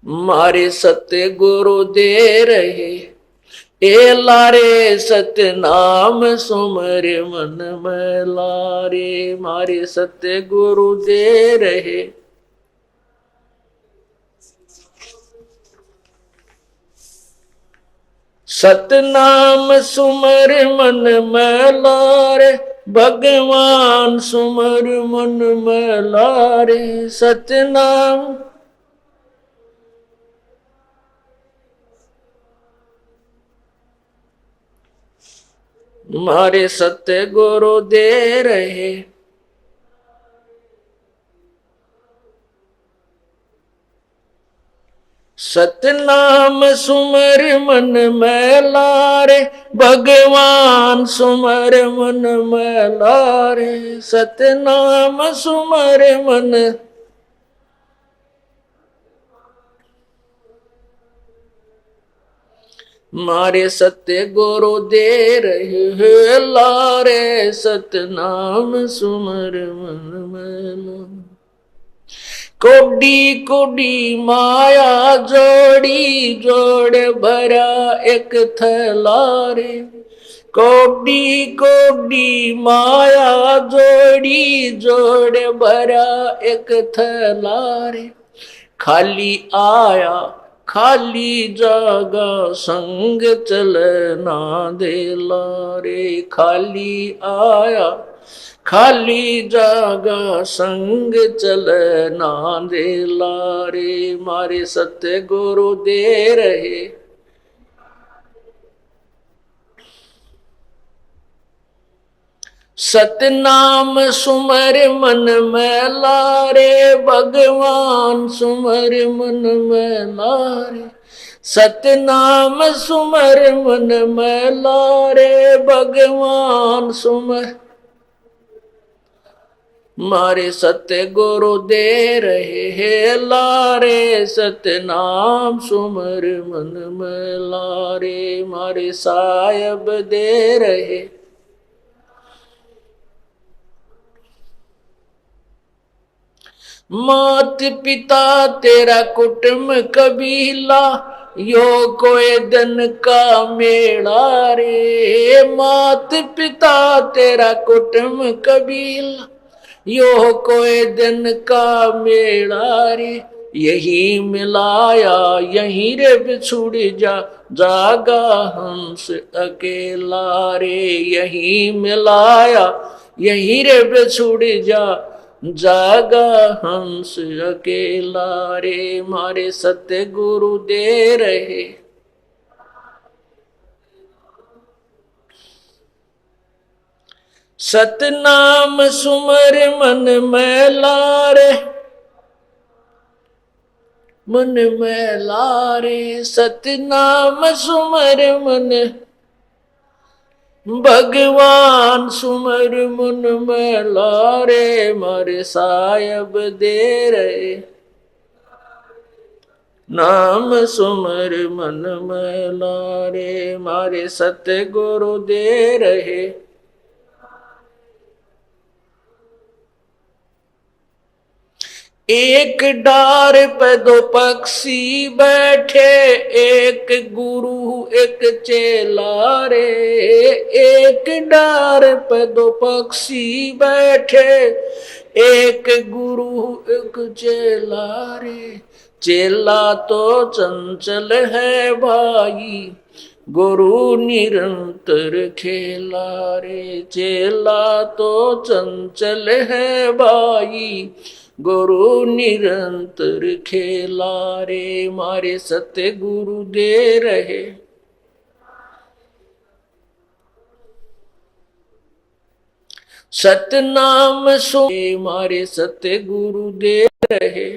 मारे सत्य गुरु दे रहे, ए लारे सत्य नाम सुमर मन में लारे। मारे सत्य गुरु दे रहे, सतनाम सुमर मन में लारे, भगवान सुमर मन में लारे। सतनाम मारे सत्य गुरु दे रहे, सतनाम सुमर मन में लारे, भगवान सुमर मन में लारे। सतनाम सुमर मन मारे सत्य गुरु दे रहे, लारे सतनाम सुमर मन में लारे। कोडी कोडी माया जोड़ी जोड़ भरा एक थलारे। कोडी कोडी माया जोड़ी जोड़ भरा एक थलारे। खाली आया खाली जागा संग चलना दे लारे। खाली आया खाली जागा संग चलना दे लारे। मारे सत्य गुरु दे रहे, सतनाम सुमर मन में लारे, भगवान सुमर मन में लारे। सतनाम सुमर मन में लारे, भगवान सुमर मारे सत्य गुरु दे रहे हैं लारे। सतनाम सुमर मन में लारे। मारे साहिब दे रहे, मात पिता तेरा कुटुंब कबीला, यो कोई दिन का मेला रे। मात पिता तेरा कुटुंब कबीला, यो कोई दिन का मेला रे। यही मिलाया यहीं रे बिछुड़ जा, जागा हंस अकेला रे। यही मिलाया यहीं रे बिछुड़ जा, जागा हंस अकेला रे। मारे सत्य गुरु दे रहे, सतनाम सुमर मन में लारे। मन में लारे सतनाम सुमर मन, भगवान सुमर मन में लारे। मारे साहिब दे रहे, नाम सुमर मन में लारे। मारे सत्य गुरु दे रहे, एक डार पे दो पक्षी बैठे, एक गुरु एक चेला रे। एक डार पे दो पक्षी बैठे, एक गुरु एक चेला रे। चेला तो चंचल है भाई, गुरु निरंतर खेला रे। चेला तो चंचल है भाई, गुरु निरंतर खेला रे। मारे सत्य गुरु दे रहे, सतनाम सो। मारे सत्य गुरु दे रहे,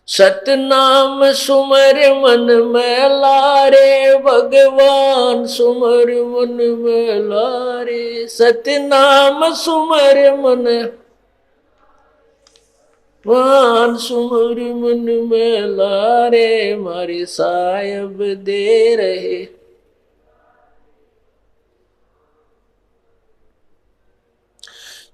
सतनाम सुमर मन में लारे। भगवान सुमर मन में लारे। सतनाम सुमर मन, भगवान सुमर मन में लारे। मारे साहिब दे रहे,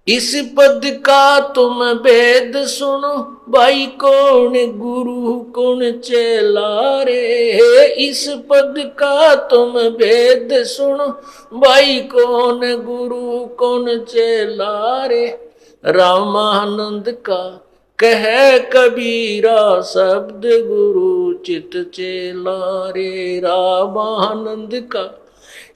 इस पद का तुम भेद सुनो, भाई कौन गुरु कौन चेला रे। इस पद का तुम भेद सुनो, भाई कौन गुरु कौन चेला रे। रामानंद का कह कबीरा, शब्द गुरु चित चेला रे। रामानंद का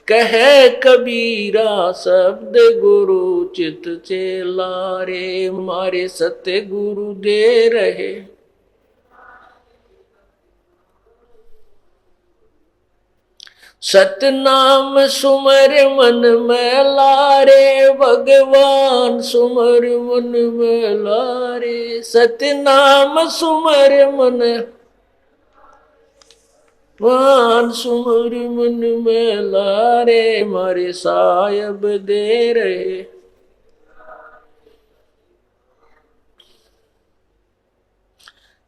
कह कबीरा, शब्द गुरु चित चेला रे। मारे सत्य गुरु दे रहे, सतनाम सुमर मन में लारे। भगवान सुमर मन में लारे, सतनाम सुमर मन वान सुमर मन में लारे। मारे सायब दे रहे,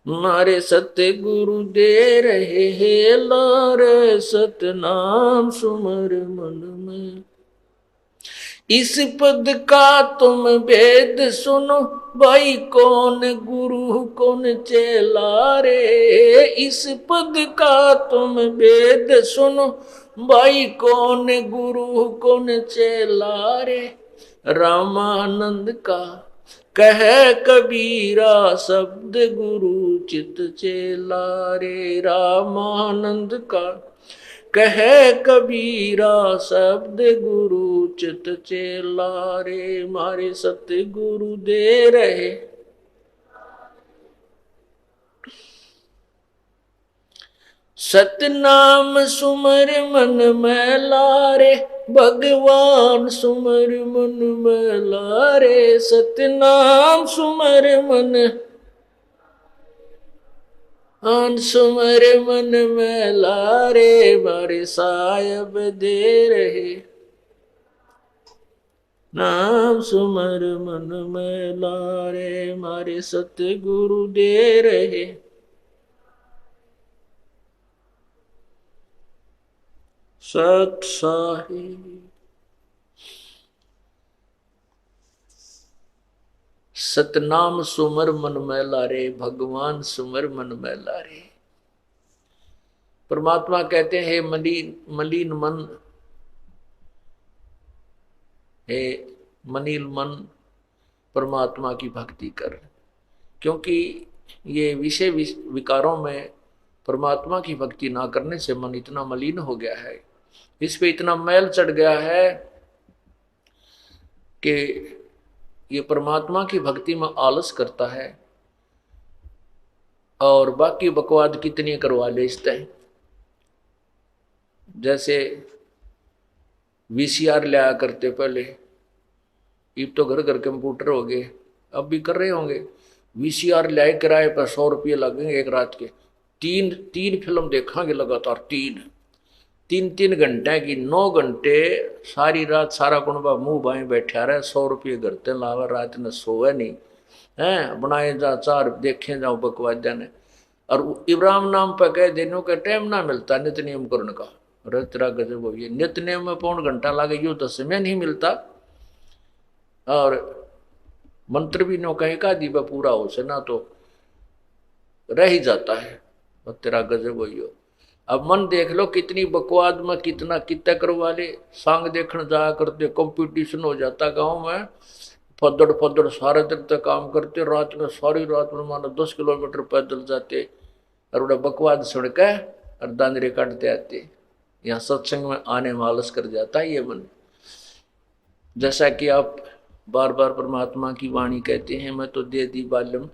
मारे सत्य गुरु दे रहे हे लारे। सतनाम सुमर मन में, इस पद का तुम भेद सुनो, भाई कौन गुरु कौन चेला रे। इस पद का तुम भेद सुनो, भाई कौन गुरु कौन चेला रे। रामानंद का कह कबीरा, शब्द गुरु चित चेला रे। रामानंद का कह कबीरा, शब्द गुरु चित चेला रे। मारे सत्य गुरु दे रहे, सतनाम सुमर मन में लारे। भगवान सुमर मन में लारे, सतनाम सुमर मन आन सुमर मन में लारे। मारे सायब दे रहे, नाम सुमर मन में लारे। मारे सत्य गुरु दे रहे, सत साहिब। सतनाम सुमर मन में लारे, भगवान सुमर मन में लारे। परमात्मा कहते हैं, मलिन मन, हे मलिन मन परमात्मा की भक्ति कर। क्योंकि ये विषय विकारों में परमात्मा की भक्ति ना करने से मन इतना मलिन हो गया है, इस पे इतना मैल चढ़ गया है कि ये परमात्मा की भक्ति में आलस करता है और बाकी बकवाद कितनी करवा ले इस तय। जैसे वीसीआर लिया करते पहले, अब तो घर घर कंप्यूटर हो गए, अब भी कर रहे होंगे। वीसीआर लाए किराए पर 100 रुपये लगेंगे एक रात के, तीन फिल्म देखांगे लगातार, तीन घंटे की, 9 घंटे सारी रात सारा कुनबा मुंह बाएं बैठा रहे। 100 रुपये घरते लावा, रात न सोवे नहीं है, बनाए जा चार देखे जाओ बकवाद ने। और इब्राहिम नाम पर कह देने का टाइम ना मिलता नित्य नियम करने का। तेरा गजब हो, ये नित्य नियम में 1.25 घंटा लागे, यूँ तो समय नहीं मिलता। और मंत्र भी नो कहीं का दीबा पूरा हो से ना तो रह ही जाता है। और तेरा गजब हो। अब मन देख लो कितनी बकवाद में कितना कितना करवा ले। सांग देखने जाया करते, कंपटीशन हो जाता गांव में, फदड़ सारे दिन तक काम करते, रात में सारी रात में मानो 10 किलोमीटर पैदल जाते और बड़ा बकवाद सुन के और दांदरे काटते आते। यहाँ सत्संग में आने में आलस कर जाता है ये मन। जैसा कि आप बार बार परमात्मा की वाणी कहते हैं, मैं तो दे दी बालम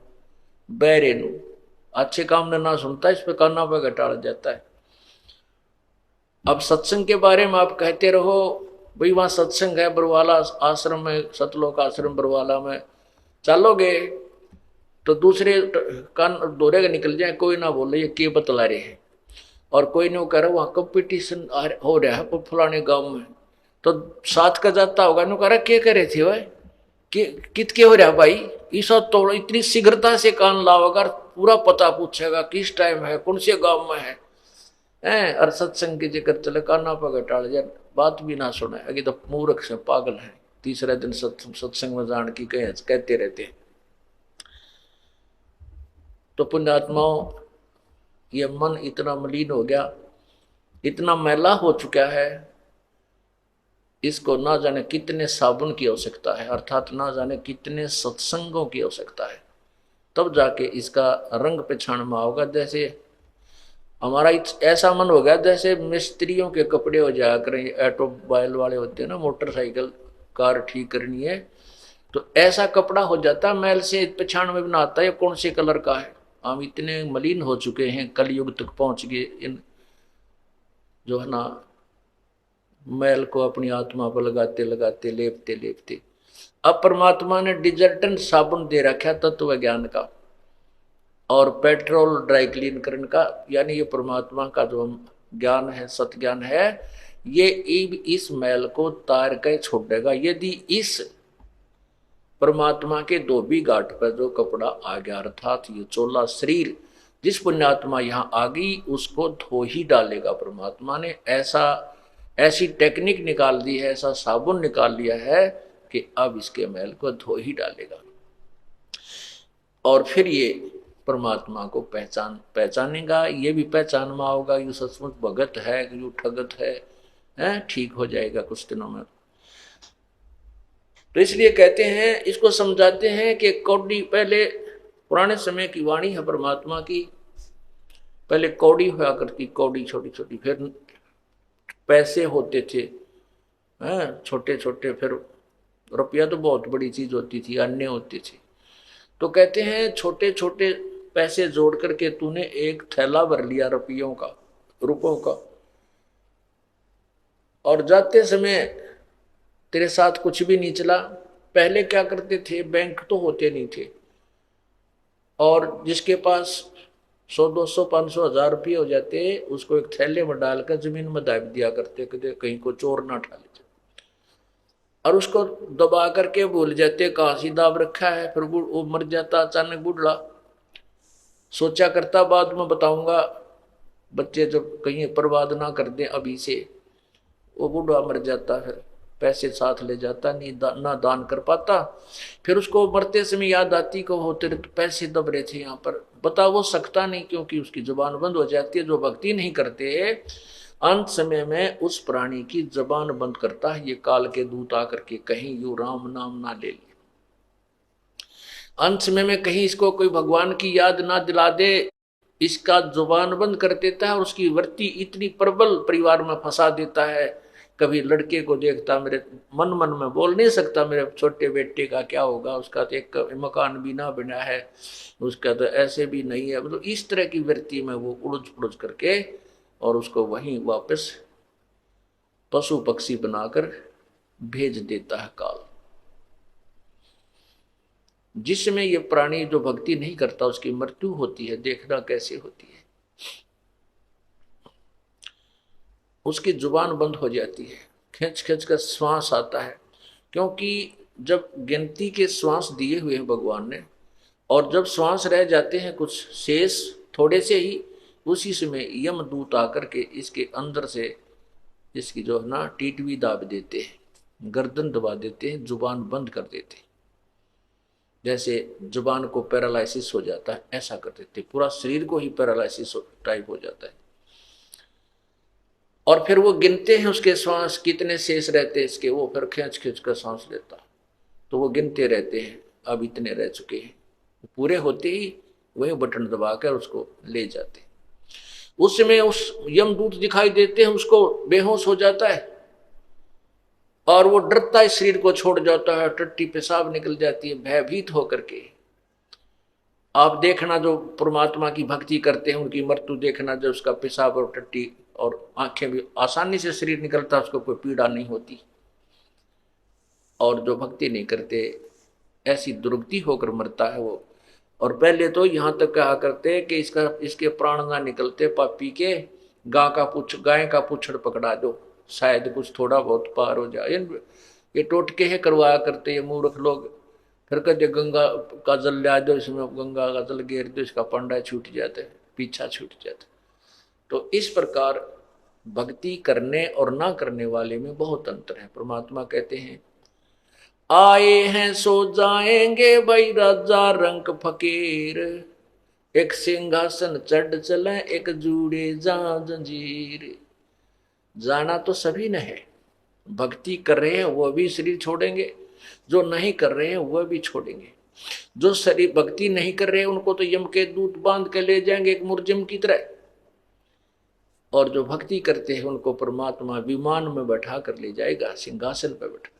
बैरे नू, अच्छे काम ना सुनता, इस पे काना पे घटाड़ जाता है। अब सत्संग के बारे में आप कहते रहो, भाई वहाँ सत्संग है बरवाला आश्रम में, सतलोक आश्रम बरवाला में चलोगे तो दूसरे कान दोरे के निकल जाए, कोई ना बोले ये के बतला रहे हैं। और कोई नहीं कह रहा वहाँ कंपटीशन हो रहा है फलाने गांव में, तो साथ का जाता होगा नु कह रहा क्या करे थे वह कित के हो रहा भाई, ईसा तो इतनी शीघ्रता से कान लाओगा, पूरा पता पूछेगा किस टाइम है, कौन से गांव में है। और सत्संग की जिक्र चले काना पर घटाड़ जाए, बात भी ना सुने, अभी तो मूर्ख से पागल है। तीसरा दिन सत्संग में जान की कहते रहते हैं। तो पुण्यात्माओं, ये मन इतना मलिन हो गया, इतना मैला हो चुका है, इसको ना जाने कितने साबुन की आवश्यकता है, अर्थात ना जाने कितने सत्संगों की आवश्यकता है, तब जाके इसका रंग पहचान में होगा। जैसे हमारा ऐसा मन हो गया जैसे मिस्त्रियों के कपड़े हो जाया करें, ऑटोमोबाइल वाले होते हैं ना, मोटरसाइकिल कार ठीक करनी है तो ऐसा कपड़ा हो जाता, मैल से पहचान में भी ना आता है कौन से कलर का है। हम इतने मलिन हो चुके हैं, कलयुग तक पहुंच गए, इन जो है ना मैल को अपनी आत्मा पर लगाते लगाते लेपते लेपते। अब परमात्मा ने डिजर्टेंट साबुन दे रखा तत्व ज्ञान का और पेट्रोल ड्राई क्लीन करने का, यानी ये परमात्मा का जो ज्ञान है, सत ज्ञान है, ये इस मैल को तार के छोड़ेगा। यदि इस परमात्मा के धोबी घाट पर जो कपड़ा आ गया, अर्थात ये चोला शरीर जिस पुण्यात्मा यहाँ आ गई, उसको धो ही डालेगा। परमात्मा ने ऐसी टेक्निक निकाल दी है, ऐसा साबुन निकाल लिया है कि अब इसके मैल को धो ही डालेगा। और फिर ये परमात्मा को पहचानेगा, ये भी पहचान में होगा यू सचमुच भगत है, यू ठगत है, ठीक हो जाएगा कुछ दिनों में। तो इसलिए कहते हैं, इसको समझाते हैं कि कौड़ी, पहले पुराने समय की वाणी है परमात्मा की, पहले कौड़ी हुआ करती, कौड़ी छोटी छोटी, फिर पैसे होते थे छोटे छोटे, फिर रुपया तो बहुत बड़ी चीज होती थी, अन्य होती थी। तो कहते हैं छोटे छोटे पैसे जोड़ करके तूने एक थैला भर लिया रुपयों का, और जाते समय तेरे साथ कुछ भी नहीं चला। पहले क्या करते थे, बैंक तो होते नहीं थे, और जिसके पास 100 200 500 1000 रुपये हो जाते, उसको एक थैले में डालकर जमीन में दाब दिया करते, कहीं को चोर ना उठा ले, और उसको दबा करके भूल जाते कहाँ सी दाब रखा है। फिर वो मर जाता अचानक बूढ़ा, सोचा करता बाद में बताऊंगा, बच्चे जब कहीं बर्बाद ना कर दें अभी से। वो बूढ़ा मर जाता, फिर पैसे साथ ले जाता, नहीं ना दान कर पाता। फिर उसको मरते समय याद आती को होते रहे तो पैसे दब रहे थे यहाँ पर, बता वो सकता नहीं, क्योंकि उसकी जुबान बंद हो जाती है। जो भक्ति नहीं करते अंत समय में उस प्राणी की जबान बंद करता है, ये काल के दूत आकर के कहीं यू राम नाम ना ले ले, अंत समय में कहीं इसको कोई भगवान की याद ना दिला दे, इसका जुबान बंद कर देता है, और उसकी वृत्ति इतनी प्रबल परिवार में फंसा देता है। कभी लड़के को देखता, मेरे मन में बोल नहीं सकता मेरे छोटे बेटे का क्या होगा, उसका तो एक मकान भी ना बना है, उसका तो ऐसे भी नहीं है, मतलब इस तरह की वृत्ति में वो उड़ज पुड़ज करके, और उसको वहीं वापस पशु पक्षी बनाकर भेज देता है काल। जिसमें ये प्राणी जो भक्ति नहीं करता उसकी मृत्यु होती है, देखना कैसे होती है, उसकी जुबान बंद हो जाती है, खींच खींच कर श्वास आता है, क्योंकि जब गिनती के श्वास दिए हुए हैं भगवान ने, और जब श्वास रह जाते हैं कुछ शेष थोड़े से ही, उसी समय यमदूत आकर के इसके अंदर से इसकी जो है ना टीटवी दाब देते हैं, गर्दन दबा देते हैं, जुबान बंद कर देते हैं। जैसे जुबान को पैरालिसिस हो जाता है ऐसा कर देते, पूरा शरीर को ही पैरालिसिस टाइप हो जाता है। और फिर वो गिनते हैं उसके श्वास कितने शेष रहते हैं इसके, वो फिर खींच खींच कर सांस लेता, तो वो गिनते रहते हैं, अब इतने रह चुके हैं, पूरे होते ही वही बटन दबाकर उसको ले जाते। उस समय उस यमदूत दिखाई देते हैं, उसको बेहोश हो जाता है, और वो डरता है, शरीर को छोड़ जाता है, टट्टी पेशाब निकल जाती है भयभीत होकर के। आप देखना जो परमात्मा की भक्ति करते हैं उनकी मृत्यु देखना, जब उसका पेशाब और टट्टी और आंखें भी आसानी से शरीर निकलता, उसको कोई पीड़ा नहीं होती। और जो भक्ति नहीं करते ऐसी दुर्गति होकर मरता है वो। और पहले तो यहाँ तक कहा करते कि इसके प्राण ना निकलते पापी के, गाय का पुच्छड़ पकड़ा दो, शायद कुछ थोड़ा बहुत पार हो जाए। ये टोटके है करवाया करते ये मूर्ख लोग। फिर कहते गंगा का जल ला दो, इसमें गंगा का जल घेर दो, इसका पंडा छूट जाता है, पीछा छूट जाता है। तो इस प्रकार भक्ति करने और ना करने वाले में बहुत अंतर है। परमात्मा कहते हैं आए हैं सो जाएंगे भाई राजा रंग फकीर, एक सिंहासन चढ़ चले एक जूड़े जा जंजीर। जाना तो सभी ने है, भक्ति कर रहे हैं वो भी शरीर छोड़ेंगे, जो नहीं कर रहे हैं वह भी छोड़ेंगे। जो शरीर भक्ति नहीं कर रहे हैं उनको तो यम के दूत बांध के ले जाएंगे एक मुर्जिम की तरह, और जो भक्ति करते हैं उनको परमात्मा विमान में बैठा कर ले जाएगा, सिंहासन पर बैठा।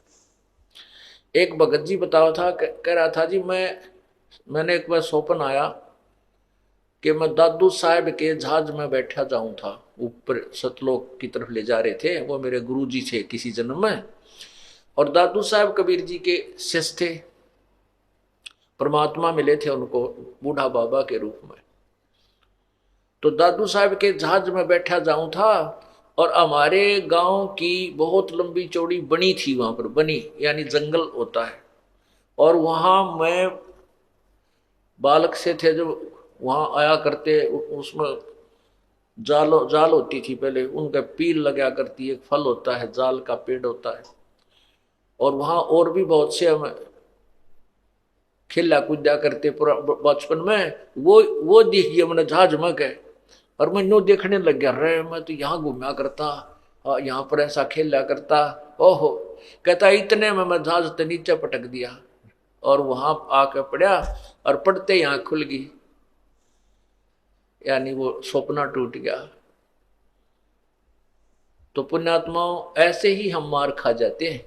एक भगत जी बताओ था, कह रहा था जी मैंने एक बार स्वप्न आया कि मैं दादू साहब के जहाज में बैठा जाऊं था, ऊपर सतलोक की तरफ ले जा रहे थे, वो मेरे गुरु जी थे किसी जन्म में, और दादू साहब कबीर जी के शिष्य थे, परमात्मा मिले थे उनको बूढ़ा बाबा के रूप में। तो दादू साहब के जहाज में बैठा जाऊं था, और हमारे गांव की बहुत लंबी चौड़ी बनी थी, वहां पर बनी यानी जंगल होता है, और वहां मैं बालक से थे जो वहां आया करते, उसमें जाल होती थी पहले, उनका पील लगा करती, एक फल होता है जाल का पेड़ होता है, और वहां और भी बहुत से हम खेला कूदा करते बचपन में। वो दिख गया मैंने जहाज में गए, और मैं नो देखने लग गया, रे मैं तो यहाँ घूमा करता, यहाँ पर ऐसा खेला करता। ओहो, कहता इतने में मैं जहाज से नीचे पटक दिया, और वहां आके पड़ा, और पड़ते ही आंख खुल गई, यानी वो सपना टूट गया। तो पुण्यात्माओं, ऐसे ही हम मार खा जाते हैं,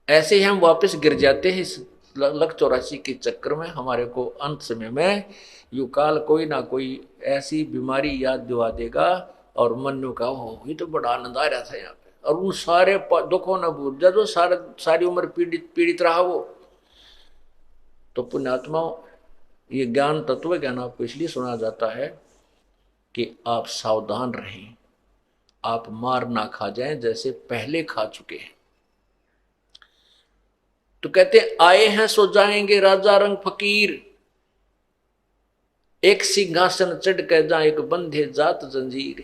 ऐसे ही हम वापस गिर जाते हैं इस लक 84 के चक्कर में। हमारे को अंत समय में युकाल कोई ना कोई ऐसी बीमारी याद दिवा देगा, और मनु का हो ये तो बड़ा आनंद आ रहा था यहाँ पे, और उन सारे दुखों न भूल जा जो सारी उम्र पीड़ित रहा वो। तो पुण्यात्माओं, ये ज्ञान तत्व ज्ञान आपको इसलिए सुना जाता है कि आप सावधान रहें, आप मार ना खा जाएं जैसे पहले खा चुके हैं। तो कहते आए हैं सो जाएंगे राजा रंग फकीर, एक सिंहासन चढ़ कर जा एक बंधे जात जंजीर।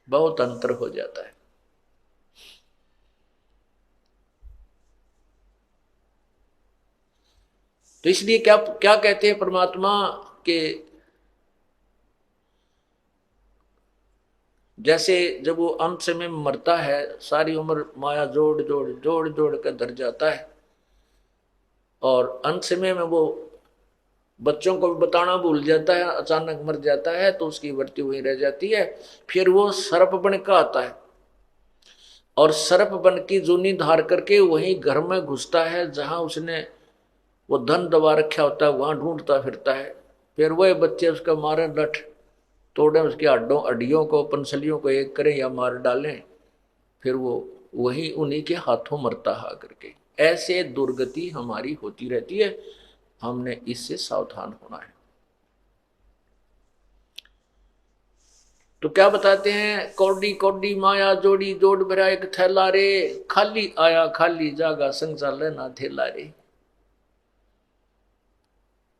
बहुत अंतर हो जाता है। तो इसलिए क्या क्या कहते हैं परमात्मा के, जैसे जब वो अंत समय में मरता है, सारी उम्र माया जोड़ जोड़ कर धर जाता है, और अंत समय में वो बच्चों को भी बताना भूल जाता है, अचानक मर जाता है, तो उसकी मृत्यु वहीं रह जाती है। फिर वो सर्प बन का आता है, और सर्प बन की जूनी धार करके वहीं घर में घुसता है जहां उसने वो धन दबा रखा होता है, वहां ढूंढता फिरता है। फिर वह बच्चे उसका मारे, लठ तोड़े, उसकी हड्डियों को पंसलियों को एक करें या मार डालें, फिर वो वही उन्हीं के हाथों मरता है करके। ऐसे दुर्गति हमारी होती रहती है, हमने इससे सावधान होना है। तो क्या बताते हैं, कौडी कौडी माया जोड़ी जोड़ भरा एक थैला रे, खाली आया खाली जागा संग चाले ना थैला रे।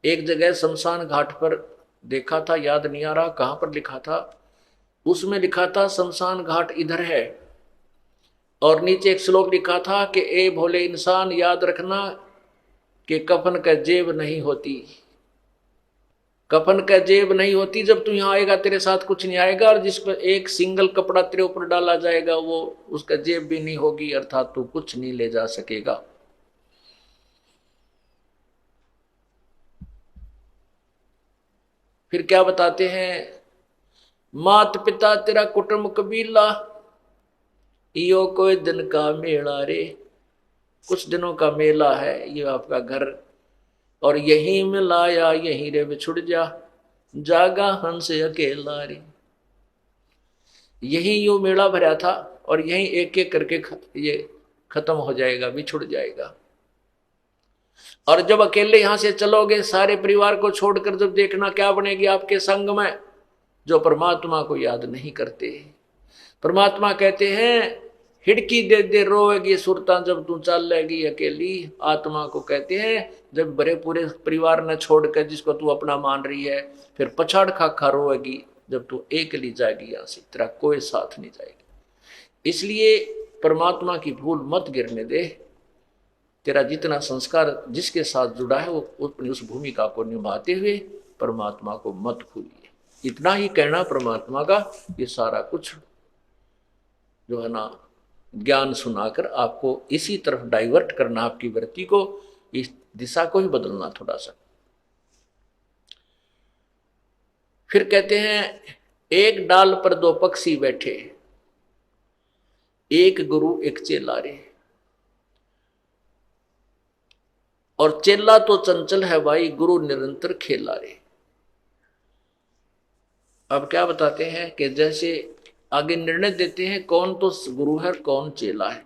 एक जगह शमशान घाट पर देखा था, याद नहीं आ रहा कहां पर लिखा था, उसमें लिखा था शमशान घाट इधर है, और नीचे एक श्लोक लिखा था कि ए भोले इंसान याद रखना कि कफन का जेब नहीं होती, कफन का जेब नहीं होती। जब तू यहाँ आएगा तेरे साथ कुछ नहीं आएगा, और जिस पर एक सिंगल कपड़ा तेरे ऊपर डाला जाएगा वो उसका जेब भी नहीं होगी, अर्थात तू कुछ नहीं ले जा सकेगा। फिर क्या बताते हैं, मात पिता तेरा कुटुंब कबीला, यो कोई दिन का मेला रे। कुछ दिनों का मेला है ये आपका घर, और यहीं मिलाया यहीं रे बिछुड़ जा, जागा हंस अकेला रे। यही यो मेला भरा था, और यहीं एक एक करके ये खत्म हो जाएगा, बिछुड़ जाएगा। और जब अकेले यहां से चलोगे, सारे परिवार को छोड़कर जब देखना क्या बनेगी आपके संग में, जो परमात्मा को याद नहीं करते। परमात्मा कहते हैं हिड़की दे दे रोएगी सुरता जब तू चलेगी अकेली। आत्मा को कहते हैं जब बड़े पूरे परिवार ने छोड़कर जिसको तू अपना मान रही है, फिर पछाड़ खा खा रोएगी जब तू अकेली जाएगी, यहां से तेरा कोई साथ नहीं जाएगी। इसलिए परमात्मा की भूल मत गिरने दे, तेरा जितना संस्कार जिसके साथ जुड़ा है वो अपनी उस भूमिका को निभाते हुए परमात्मा को मत भूलिए। इतना ही कहना परमात्मा का, ये सारा कुछ जो है ना ज्ञान सुनाकर आपको इसी तरफ डाइवर्ट करना, आपकी वृत्ति को, इस दिशा को ही बदलना थोड़ा सा। फिर कहते हैं एक डाल पर दो पक्षी बैठे, एक गुरु एक चेला रे। और चेला तो चंचल है भाई, गुरु निरंतर खेला रे। अब क्या बताते हैं कि जैसे आगे निर्णय देते हैं कौन तो गुरु है कौन चेला है।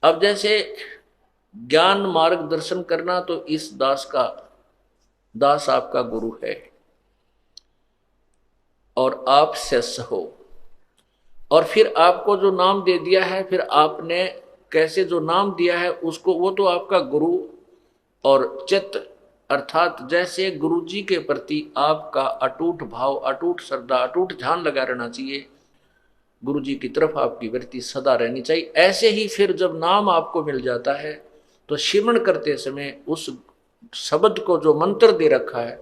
अब जैसे ज्ञान मार्गदर्शन करना, तो इस दास आपका गुरु है और आप शिष्य हो। और फिर आपको जो नाम दे दिया है, फिर आपने कैसे जो नाम दिया है उसको, वो तो आपका गुरु और चित्त, अर्थात जैसे गुरु जी के प्रति आपका अटूट भाव, अटूट श्रद्धा, अटूट ध्यान लगा रहना चाहिए, गुरु जी की तरफ आपकी वृत्ति सदा रहनी चाहिए। ऐसे ही फिर जब नाम आपको मिल जाता है तो सिमरण करते समय उस शब्द को जो मंत्र दे रखा है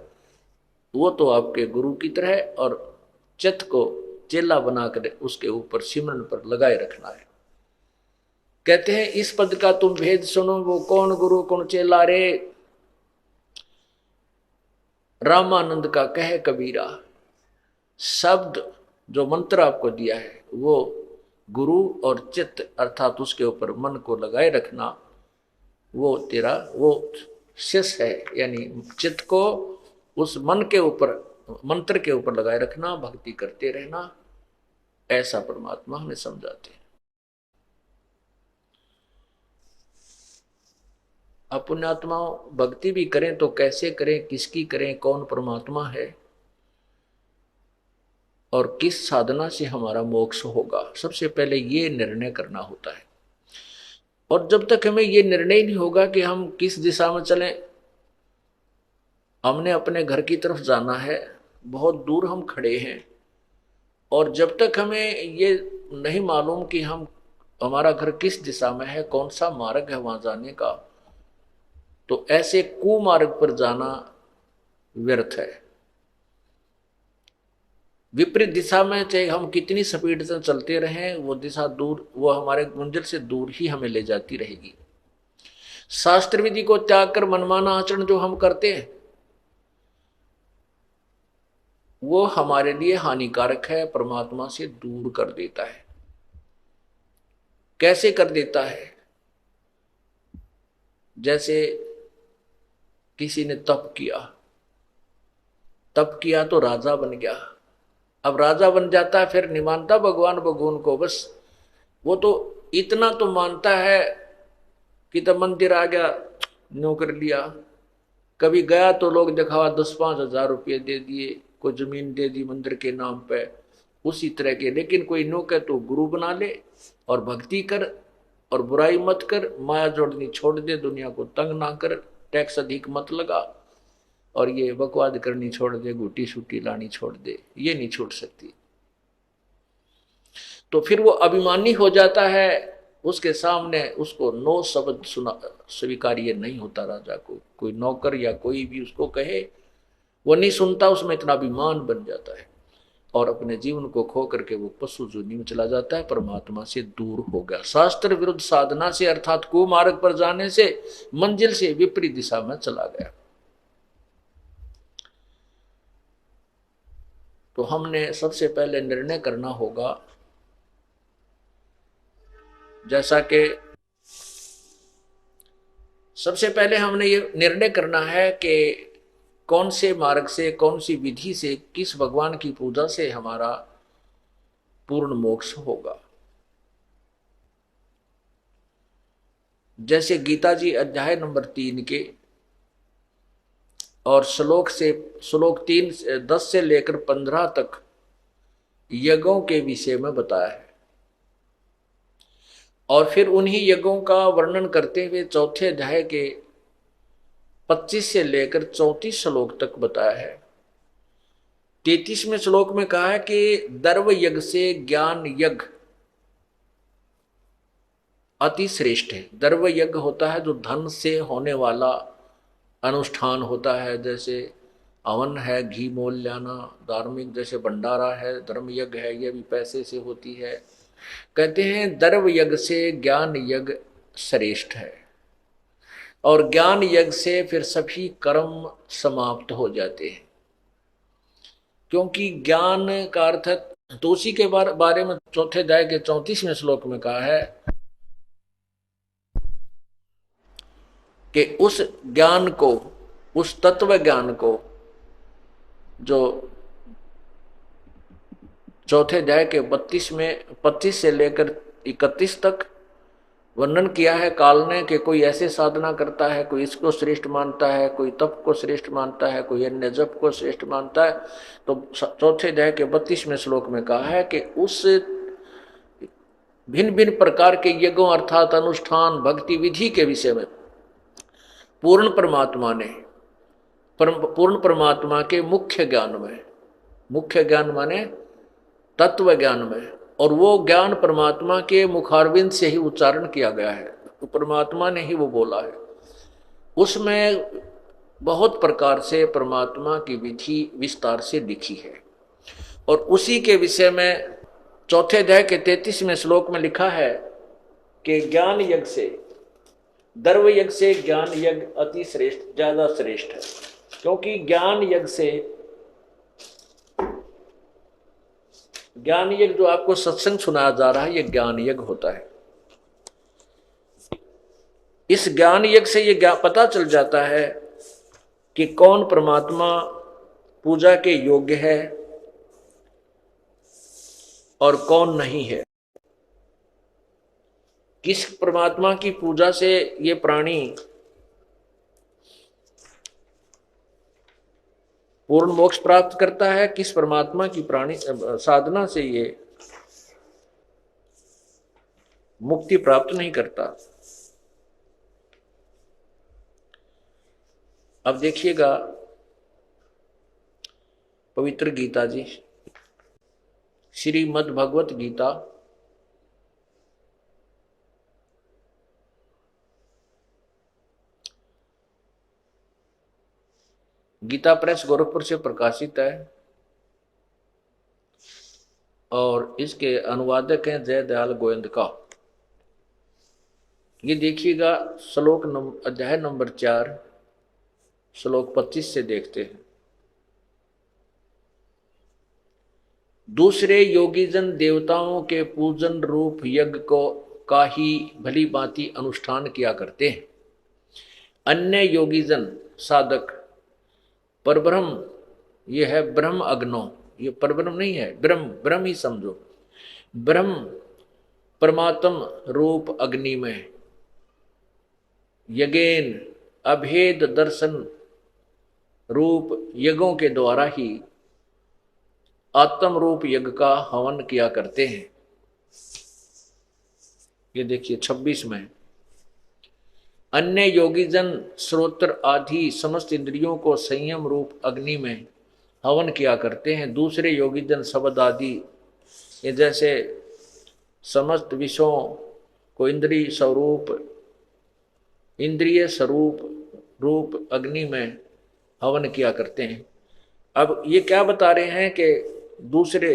वो तो आपके गुरु की तरह, और चित्त को चेला बनाकर उसके ऊपर सिमरण पर लगाए रखना है। कहते हैं इस पद का तुम भेद सुनो, वो कौन गुरु कौन चेला रे। रामानंद का कहे कबीरा, शब्द जो मंत्र आपको दिया है वो गुरु और चित्त अर्थात उसके ऊपर मन को लगाए रखना, वो तेरा वो शिष्य है। यानी चित्त को उस मन के ऊपर, मंत्र के ऊपर लगाए रखना, भक्ति करते रहना, ऐसा परमात्मा हमें समझाते हैं। अब पुण्यात्माओं भक्ति भी करें तो कैसे करें, किसकी करें, कौन परमात्मा है और किस साधना से हमारा मोक्ष होगा, सबसे पहले ये निर्णय करना होता है। और जब तक हमें ये निर्णय नहीं होगा कि हम किस दिशा में चलें, हमने अपने घर की तरफ जाना है, बहुत दूर हम खड़े हैं, और जब तक हमें ये नहीं मालूम कि हमारा घर किस दिशा में है, कौन सा मार्ग है वहां जाने का, तो ऐसे कुमार्ग पर जाना व्यर्थ है। विपरीत दिशा में चाहे हम कितनी स्पीड से चलते रहें, वो दिशा दूर, वो हमारे मंजिल से दूर ही हमें ले जाती रहेगी। शास्त्र विधि को त्याग कर मनमाना आचरण जो हम करते हैं वो हमारे लिए हानिकारक है, परमात्मा से दूर कर देता है। कैसे कर देता है? जैसे किसी ने तप किया तो राजा बन गया। अब राजा बन जाता है, फिर नहीं मानता भगवान भगवान को, बस वो तो इतना तो मानता है कि तब मंदिर आ गया, नौकर लिया, कभी गया तो लोग दिखावा 10-5 हजार रुपये दे दिए, कोई जमीन दे दी मंदिर के नाम पे, उसी तरह के। लेकिन कोई नौकर तो गुरु बना ले और भक्ति कर और बुराई मत कर, माया जोड़नी छोड़ दे, दुनिया को तंग ना कर, टैक्स अधिक मत लगा और ये बकवाद करनी छोड़ दे, गुटी सूटी लानी छोड़ दे, ये नहीं छूट सकती। तो फिर वो अभिमानी हो जाता है, उसके सामने उसको 9 शब्द सुना स्वीकार्य नहीं होता। राजा को कोई नौकर या कोई भी उसको कहे वो नहीं सुनता, उसमें इतना अभिमान बन जाता है और अपने जीवन को खो करके वो पशु जूनी में चला जाता है, परमात्मा से दूर हो गया। शास्त्र विरुद्ध साधना से अर्थात कुमार्ग पर जाने से मंजिल से विपरीत दिशा में चला गया। तो हमने सबसे पहले निर्णय करना होगा, जैसा कि सबसे पहले हमने ये निर्णय करना है कि कौन से मार्ग से, कौन सी विधि से, किस भगवान की पूजा से हमारा पूर्ण मोक्ष होगा। जैसे गीता जी अध्याय नंबर 3 के और श्लोक 10 से लेकर 15 तक यज्ञों के विषय में बताया है, और फिर उन्हीं यज्ञों का वर्णन करते हुए चौथे अध्याय के 25 से लेकर 34 श्लोक तक बताया है। 33वें श्लोक में कहा है कि दर्व यज्ञ से ज्ञान यज्ञ अति श्रेष्ठ है। द्रव्य यज्ञ होता है जो धन से होने वाला अनुष्ठान होता है, जैसे हवन है, घी मोल लाना, धार्मिक जैसे भंडारा है, धर्म यज्ञ है, यह भी पैसे से होती है। कहते हैं द्रव्य यज्ञ से ज्ञान यज्ञ श्रेष्ठ है, और ज्ञान यज्ञ से फिर सभी कर्म समाप्त हो जाते हैं, क्योंकि ज्ञान का अर्थ है। तो उसी के बारे में चौथे अध्याय के 34वें श्लोक में कहा है कि उस ज्ञान को, उस तत्व ज्ञान को जो चौथे अध्याय के 25 से लेकर 31 तक वर्णन किया है काल ने, कि कोई ऐसे साधना करता है, कोई इसको श्रेष्ठ मानता है, कोई तप को श्रेष्ठ मानता है, कोई अन्य जप को श्रेष्ठ मानता है। तो चौथे अध्याय के 32वें श्लोक में कहा है कि उस भिन्न भिन्न प्रकार के यज्ञों अर्थात अनुष्ठान भक्ति विधि के विषय में पूर्ण परमात्मा के मुख्य ज्ञान में, मुख्य ज्ञान माने तत्व ज्ञान में, और वो ज्ञान परमात्मा के मुखारविंद से ही उच्चारण किया गया है, तो परमात्मा ने ही वो बोला है। उसमें बहुत प्रकार से परमात्मा की विधि विस्तार से लिखी है, और उसी के विषय में चौथे अध्याय के 33वें श्लोक में लिखा है कि ज्ञान यज्ञ से, द्रव्य यज्ञ से ज्ञान यज्ञ अति श्रेष्ठ, ज्यादा श्रेष्ठ है, क्योंकि ज्ञान यज्ञ से, ज्ञान यज्ञ जो आपको सत्संग सुनाया जा रहा है, यह ज्ञान यज्ञ होता है। इस ज्ञान यज्ञ से ये पता चल जाता है कि कौन परमात्मा पूजा के योग्य है और कौन नहीं है। किस परमात्मा की पूजा से ये प्राणी पूर्ण मोक्ष प्राप्त करता है, किस परमात्मा की प्राणी साधना से ये मुक्ति प्राप्त नहीं करता। अब देखिएगा पवित्र गीता जी, श्रीमद् भगवत गीता गीता प्रेस गोरखपुर से प्रकाशित है, और इसके अनुवादक हैं जय दयाल गोविंद का। ये देखिएगा अध्याय नंबर 4 श्लोक 25 से देखते हैं। दूसरे योगीजन देवताओं के पूजन रूप यज्ञ का ही भली भांति अनुष्ठान किया करते हैं। अन्य योगीजन साधक परब्रह्म, ये है ब्रह्म अग्नो, ये परब्रह्म नहीं है, ब्रह्म ही समझो, ब्रह्म परमात्म रूप अग्नि में यज्ञेन अभेद दर्शन रूप यज्ञों के द्वारा ही आत्म रूप यज्ञ का हवन किया करते हैं। ये देखिए 26 में, अन्य योगीजन श्रोत्र आदि समस्त इंद्रियों को संयम रूप अग्नि में हवन किया करते हैं। दूसरे योगीजन शब्द आदि, ये जैसे समस्त विषयों को इंद्रिय स्वरूप रूप अग्नि में हवन किया करते हैं। अब ये क्या बता रहे हैं कि दूसरे,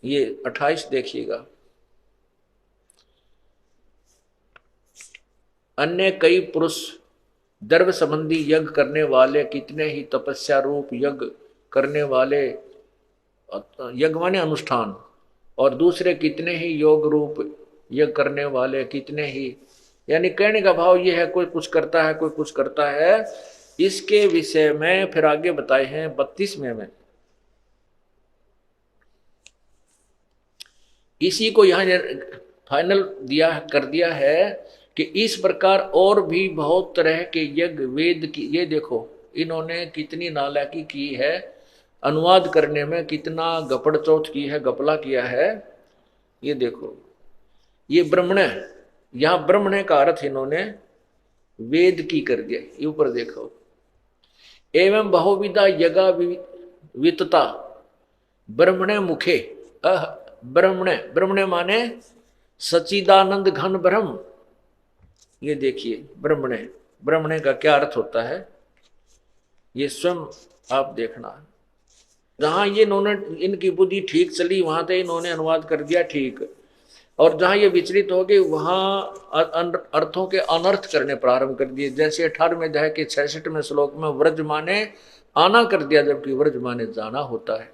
ये 28 देखिएगा, अन्य कई पुरुष द्रव्य संबंधी यज्ञ करने वाले, कितने ही तपस्या रूप यज्ञ करने वाले, यज्ञ माने अनुष्ठान, और दूसरे कितने ही योग रूप यज्ञ करने वाले, कितने ही, यानी कहने का भाव ये है कोई कुछ करता है, कोई कुछ करता है। इसके विषय में फिर आगे बताए हैं 32वें में। इसी को यहां फाइनल कर दिया है कि इस प्रकार और भी बहुत तरह के यज्ञ वेद की, ये देखो इन्होंने कितनी नालायकी की है, अनुवाद करने में कितना गपड़ चौथ की है, गपला किया है। ये देखो, ये ब्रह्मण, यहां ब्रह्मण का अर्थ इन्होंने वेद की कर दिया। ये ऊपर देखो, एवं बहुविधा यज्ञा वितता ब्रह्मणे मुखे ब्रह्मणे, ब्रह्मणे माने सच्चिदानंद घन ब्रह्म। ये देखिए ब्रह्मणे, ब्रह्मणे का क्या अर्थ होता है ये स्वयं आप देखना। जहां ये इन्होंने, इनकी बुद्धि ठीक चली वहां तक इन्होंने अनुवाद कर दिया ठीक, और जहां ये विचलित हो गए वहां अर्थों के अनर्थ करने प्रारंभ कर दिए। जैसे 18वें अध्याय के 66वें श्लोक में व्रज माने आना कर दिया, जबकि व्रज माने जाना होता है।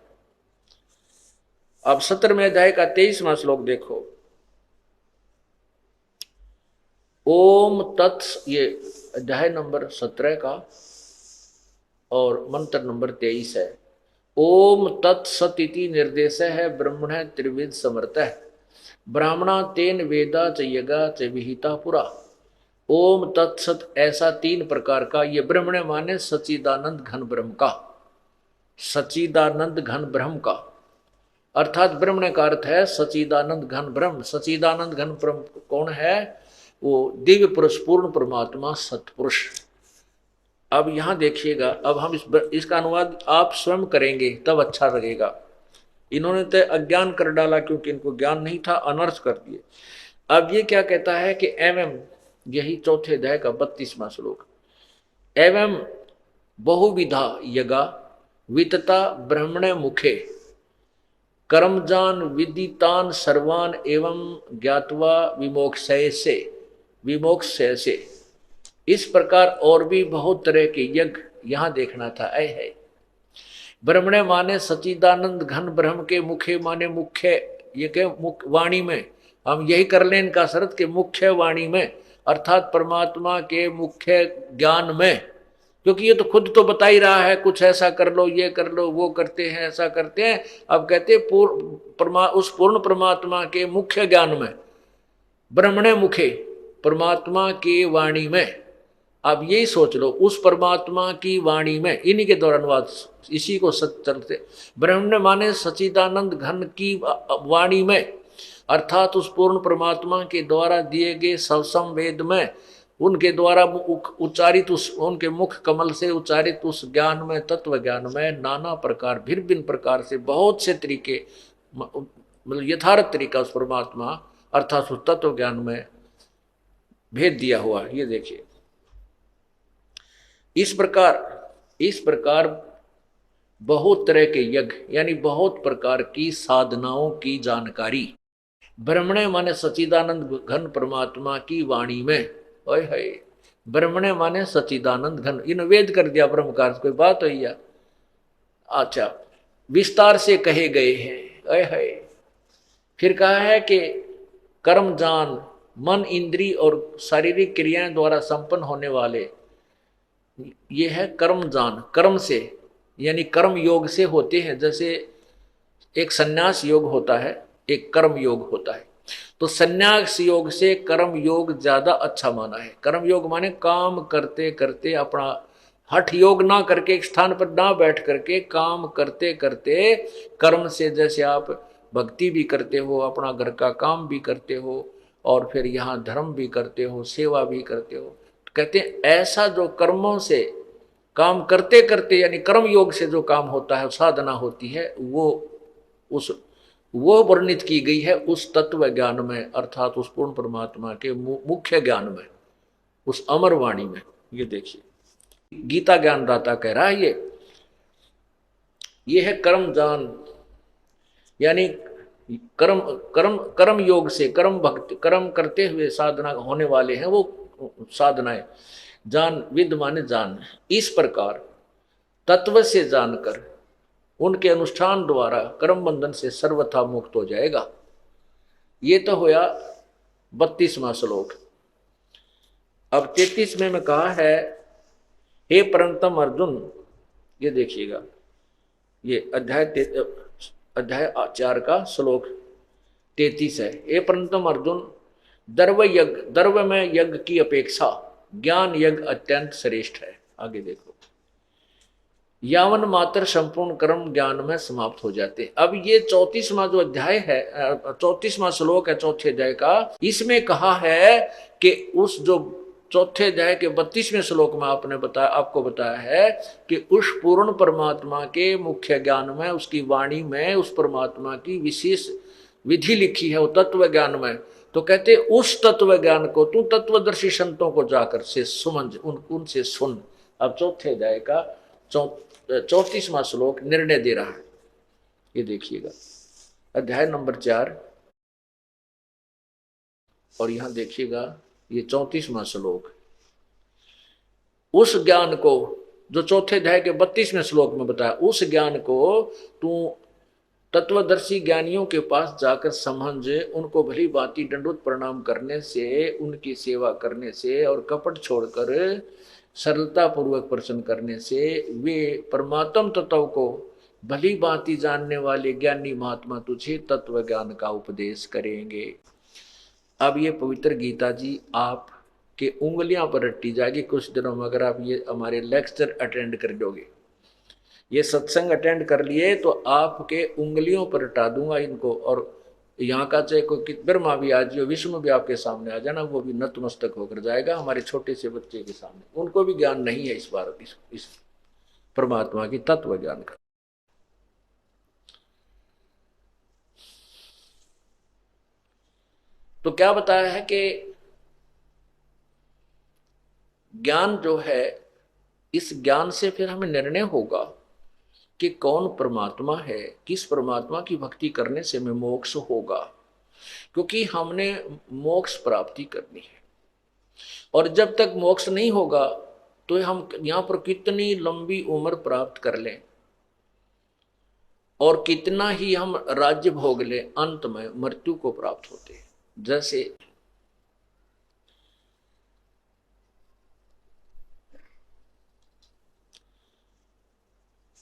अब 17वें अध्याय का 23वां श्लोक देखो। ओम तत्स, ये अध्याय नंबर 17 का और मंत्र नंबर 23 है। ओम तत्सति निर्देश है ब्रह्मण त्रिविध समर्थ है, ब्राह्मणा तेन वेदा च यगा च विहिता पुरा। ओम तत्सत, ऐसा 3 प्रकार का, ये ब्रह्मण माने सच्चिदानंद घन ब्रह्म का, सच्चिदानंद घन ब्रह्म का, अर्थात ब्रह्मण का अर्थ है सच्चिदानंद घन ब्रह्म। सच्चिदानंद घन ब्रह्म कौन है? वो दिव्य पुरुष, पूर्ण परमात्मा, सतपुरुष। अब यहां देखिएगा, अब हम इसका अनुवाद आप स्वयं करेंगे तब अच्छा लगेगा। इन्होंने तो अज्ञान कर डाला, क्योंकि इनको ज्ञान नहीं था, अनर्थ कर दिए। अब ये क्या कहता है कि एवं, यही चौथे अध्याय का 32वां श्लोक, एवं बहुविधा यगा वितता ब्रह्मणे मुखे कर्मजान विदितान सर्वान एवं ज्ञातवा विमोक्षयसे, विमोक्षयसे। इस प्रकार और भी बहुत तरह के यज्ञ यहां देखना था। ऐ है ब्रह्मणे माने सच्चिदानंद घन ब्रह्म के, मुखे माने मुख्य, ये के मुख्य वाणी में, हम यही कर लें इनका शरत के मुख्य वाणी में, अर्थात परमात्मा के मुख्य ज्ञान में, क्योंकि ये तो खुद तो बता ही रहा है कुछ ऐसा कर लो, ये कर लो, वो करते हैं, ऐसा करते हैं। अब कहते उस पूर्ण परमात्मा के मुख्य ज्ञान में, ब्रह्मणे मुखे, परमात्मा की वाणी में। आप यही सोच लो, उस परमात्मा की वाणी में, इन्हीं के द्वारा अनुवाद, इसी को सच चलते। ब्रह्मणे माने सच्चिदानंद घन की वाणी में, अर्थात उस पूर्ण परमात्मा के द्वारा दिए गए सवसम वेद में, उनके द्वारा उच्चारित, उस उनके मुख कमल से उच्चारित उस ज्ञान में, तत्व ज्ञान में नाना प्रकार, भिन्न भिन्न प्रकार से बहुत से तरीके, मतलब यथार्थ तरीका उस परमात्मा अर्थात उस तत्व ज्ञान में भेद दिया हुआ। ये देखिए, इस प्रकार बहुत तरह के यज्ञ, यानी बहुत प्रकार की साधनाओं की जानकारी ब्रह्मणे माने सच्चिदानंद घन परमात्मा की वाणी में। ओए है, ब्रह्मणे माने सच्चिदानंद घन, इन वेद कर दिया ब्रह्म का, कोई बात हुई या? अच्छा, विस्तार से कहे गए हैं। ओए है, फिर कहा है कि कर्म जान, मन, इंद्री और शारीरिक क्रियाएं द्वारा संपन्न होने वाले, ये है कर्म जान। कर्म से यानी कर्म योग से होते हैं, जैसे एक संन्यास योग होता है, एक कर्म योग होता है। तो संन्यास योग से कर्म योग ज्यादा अच्छा माना है। कर्म योग माने काम करते करते, अपना हठ योग ना करके, एक स्थान पर ना बैठ करके, काम करते करते कर्म से, जैसे आप भक्ति भी करते हो, अपना घर का काम भी करते हो, और फिर यहाँ धर्म भी करते हो, सेवा भी करते हो। कहते हैं ऐसा जो कर्मों से काम करते करते, यानी कर्म योग से जो काम होता है, साधना होती है, वो वर्णित की गई है उस तत्व ज्ञान में, अर्थात उस पूर्ण परमात्मा के मुख्य ज्ञान में, उस अमर वाणी में। ये देखिए, गीता ज्ञानदाता कह रहा है ये है कर्म जान, यानी कर्म कर्म कर्म योग से, कर्म भक्ति, कर्म करते हुए साधना होने वाले हैं वो साधनाएं। जान, विद माने जान। इस प्रकार तत्व से जानकर उनके अनुष्ठान द्वारा कर्म बंधन से सर्वथा मुक्त हो जाएगा। ये तो होया 32वां श्लोक। अब 33वें में कहा है, हे परंतम अर्जुन, ये देखिएगा, ये अध्याय 4 का श्लोक 33 है। हे परंतम अर्जुन, द्रव्य में यज्ञ की अपेक्षा ज्ञान यज्ञ अत्यंत श्रेष्ठ है। आगे देखो, यावन मात्र संपूर्ण कर्म ज्ञान में समाप्त हो जाते। अब ये 34वां जो अध्याय है, 34वां श्लोक है चौथे अध्याय का, इसमें कहा है कि उस जो चौथे अध्याय के 32वें श्लोक में आपको बताया है कि उस पूर्ण परमात्मा के मुख्य ज्ञान में, उसकी वाणी में, उस परमात्मा की विशेष विधि लिखी है वो तत्व ज्ञान में, तो कहते उस तत्व ज्ञान को तू तत्वदर्शी संतों को जाकर से समझ, उनसे सुन। अब चौथे अध्याय का 34वां श्लोक निर्णय दे रहा है, ये देखिएगा, अध्याय नंबर 4 और यहां देखिएगा ये 34वां श्लोक। उस ज्ञान को जो चौथे अध्याय के 32वें श्लोक में बताया, उस ज्ञान को तू तत्वदर्शी ज्ञानियों के पास जाकर समझ, उनको भली भांति दंडवत प्रणाम करने से, उनकी सेवा करने से और कपट छोड़कर सरलता पूर्वक प्रश्न करने से वे परमात्म तत्व को भली भांति जानने वाले ज्ञानी महात्मा तुझे तत्व ज्ञान का उपदेश करेंगे। अब ये पवित्र गीता जी आप के उंगलियां पर रटी जाएगी कुछ दिनों में, अगर आप ये हमारे लेक्चर अटेंड कर लोगे, ये सत्संग अटेंड कर लिए तो आपके उंगलियों पर हटा दूंगा इनको। और यहाँ का चाहे कोई ब्रह्मा भी आ जाए, विष्णु भी आपके सामने आ जाना, वो भी नतमस्तक होकर जाएगा हमारे छोटे से बच्चे के सामने। उनको भी ज्ञान नहीं है इस बार इस परमात्मा की तत्व ज्ञान का। तो क्या बताया है कि ज्ञान जो है, इस ज्ञान से फिर हमें निर्णय होगा कि कौन परमात्मा है, किस परमात्मा की भक्ति करने से हमें मोक्ष होगा, क्योंकि हमने मोक्ष प्राप्ति करनी है। और जब तक मोक्ष नहीं होगा तो हम यहां पर कितनी लंबी उम्र प्राप्त कर लें और कितना ही हम राज्य भोग लें, अंत में मृत्यु को प्राप्त होते हैं। जैसे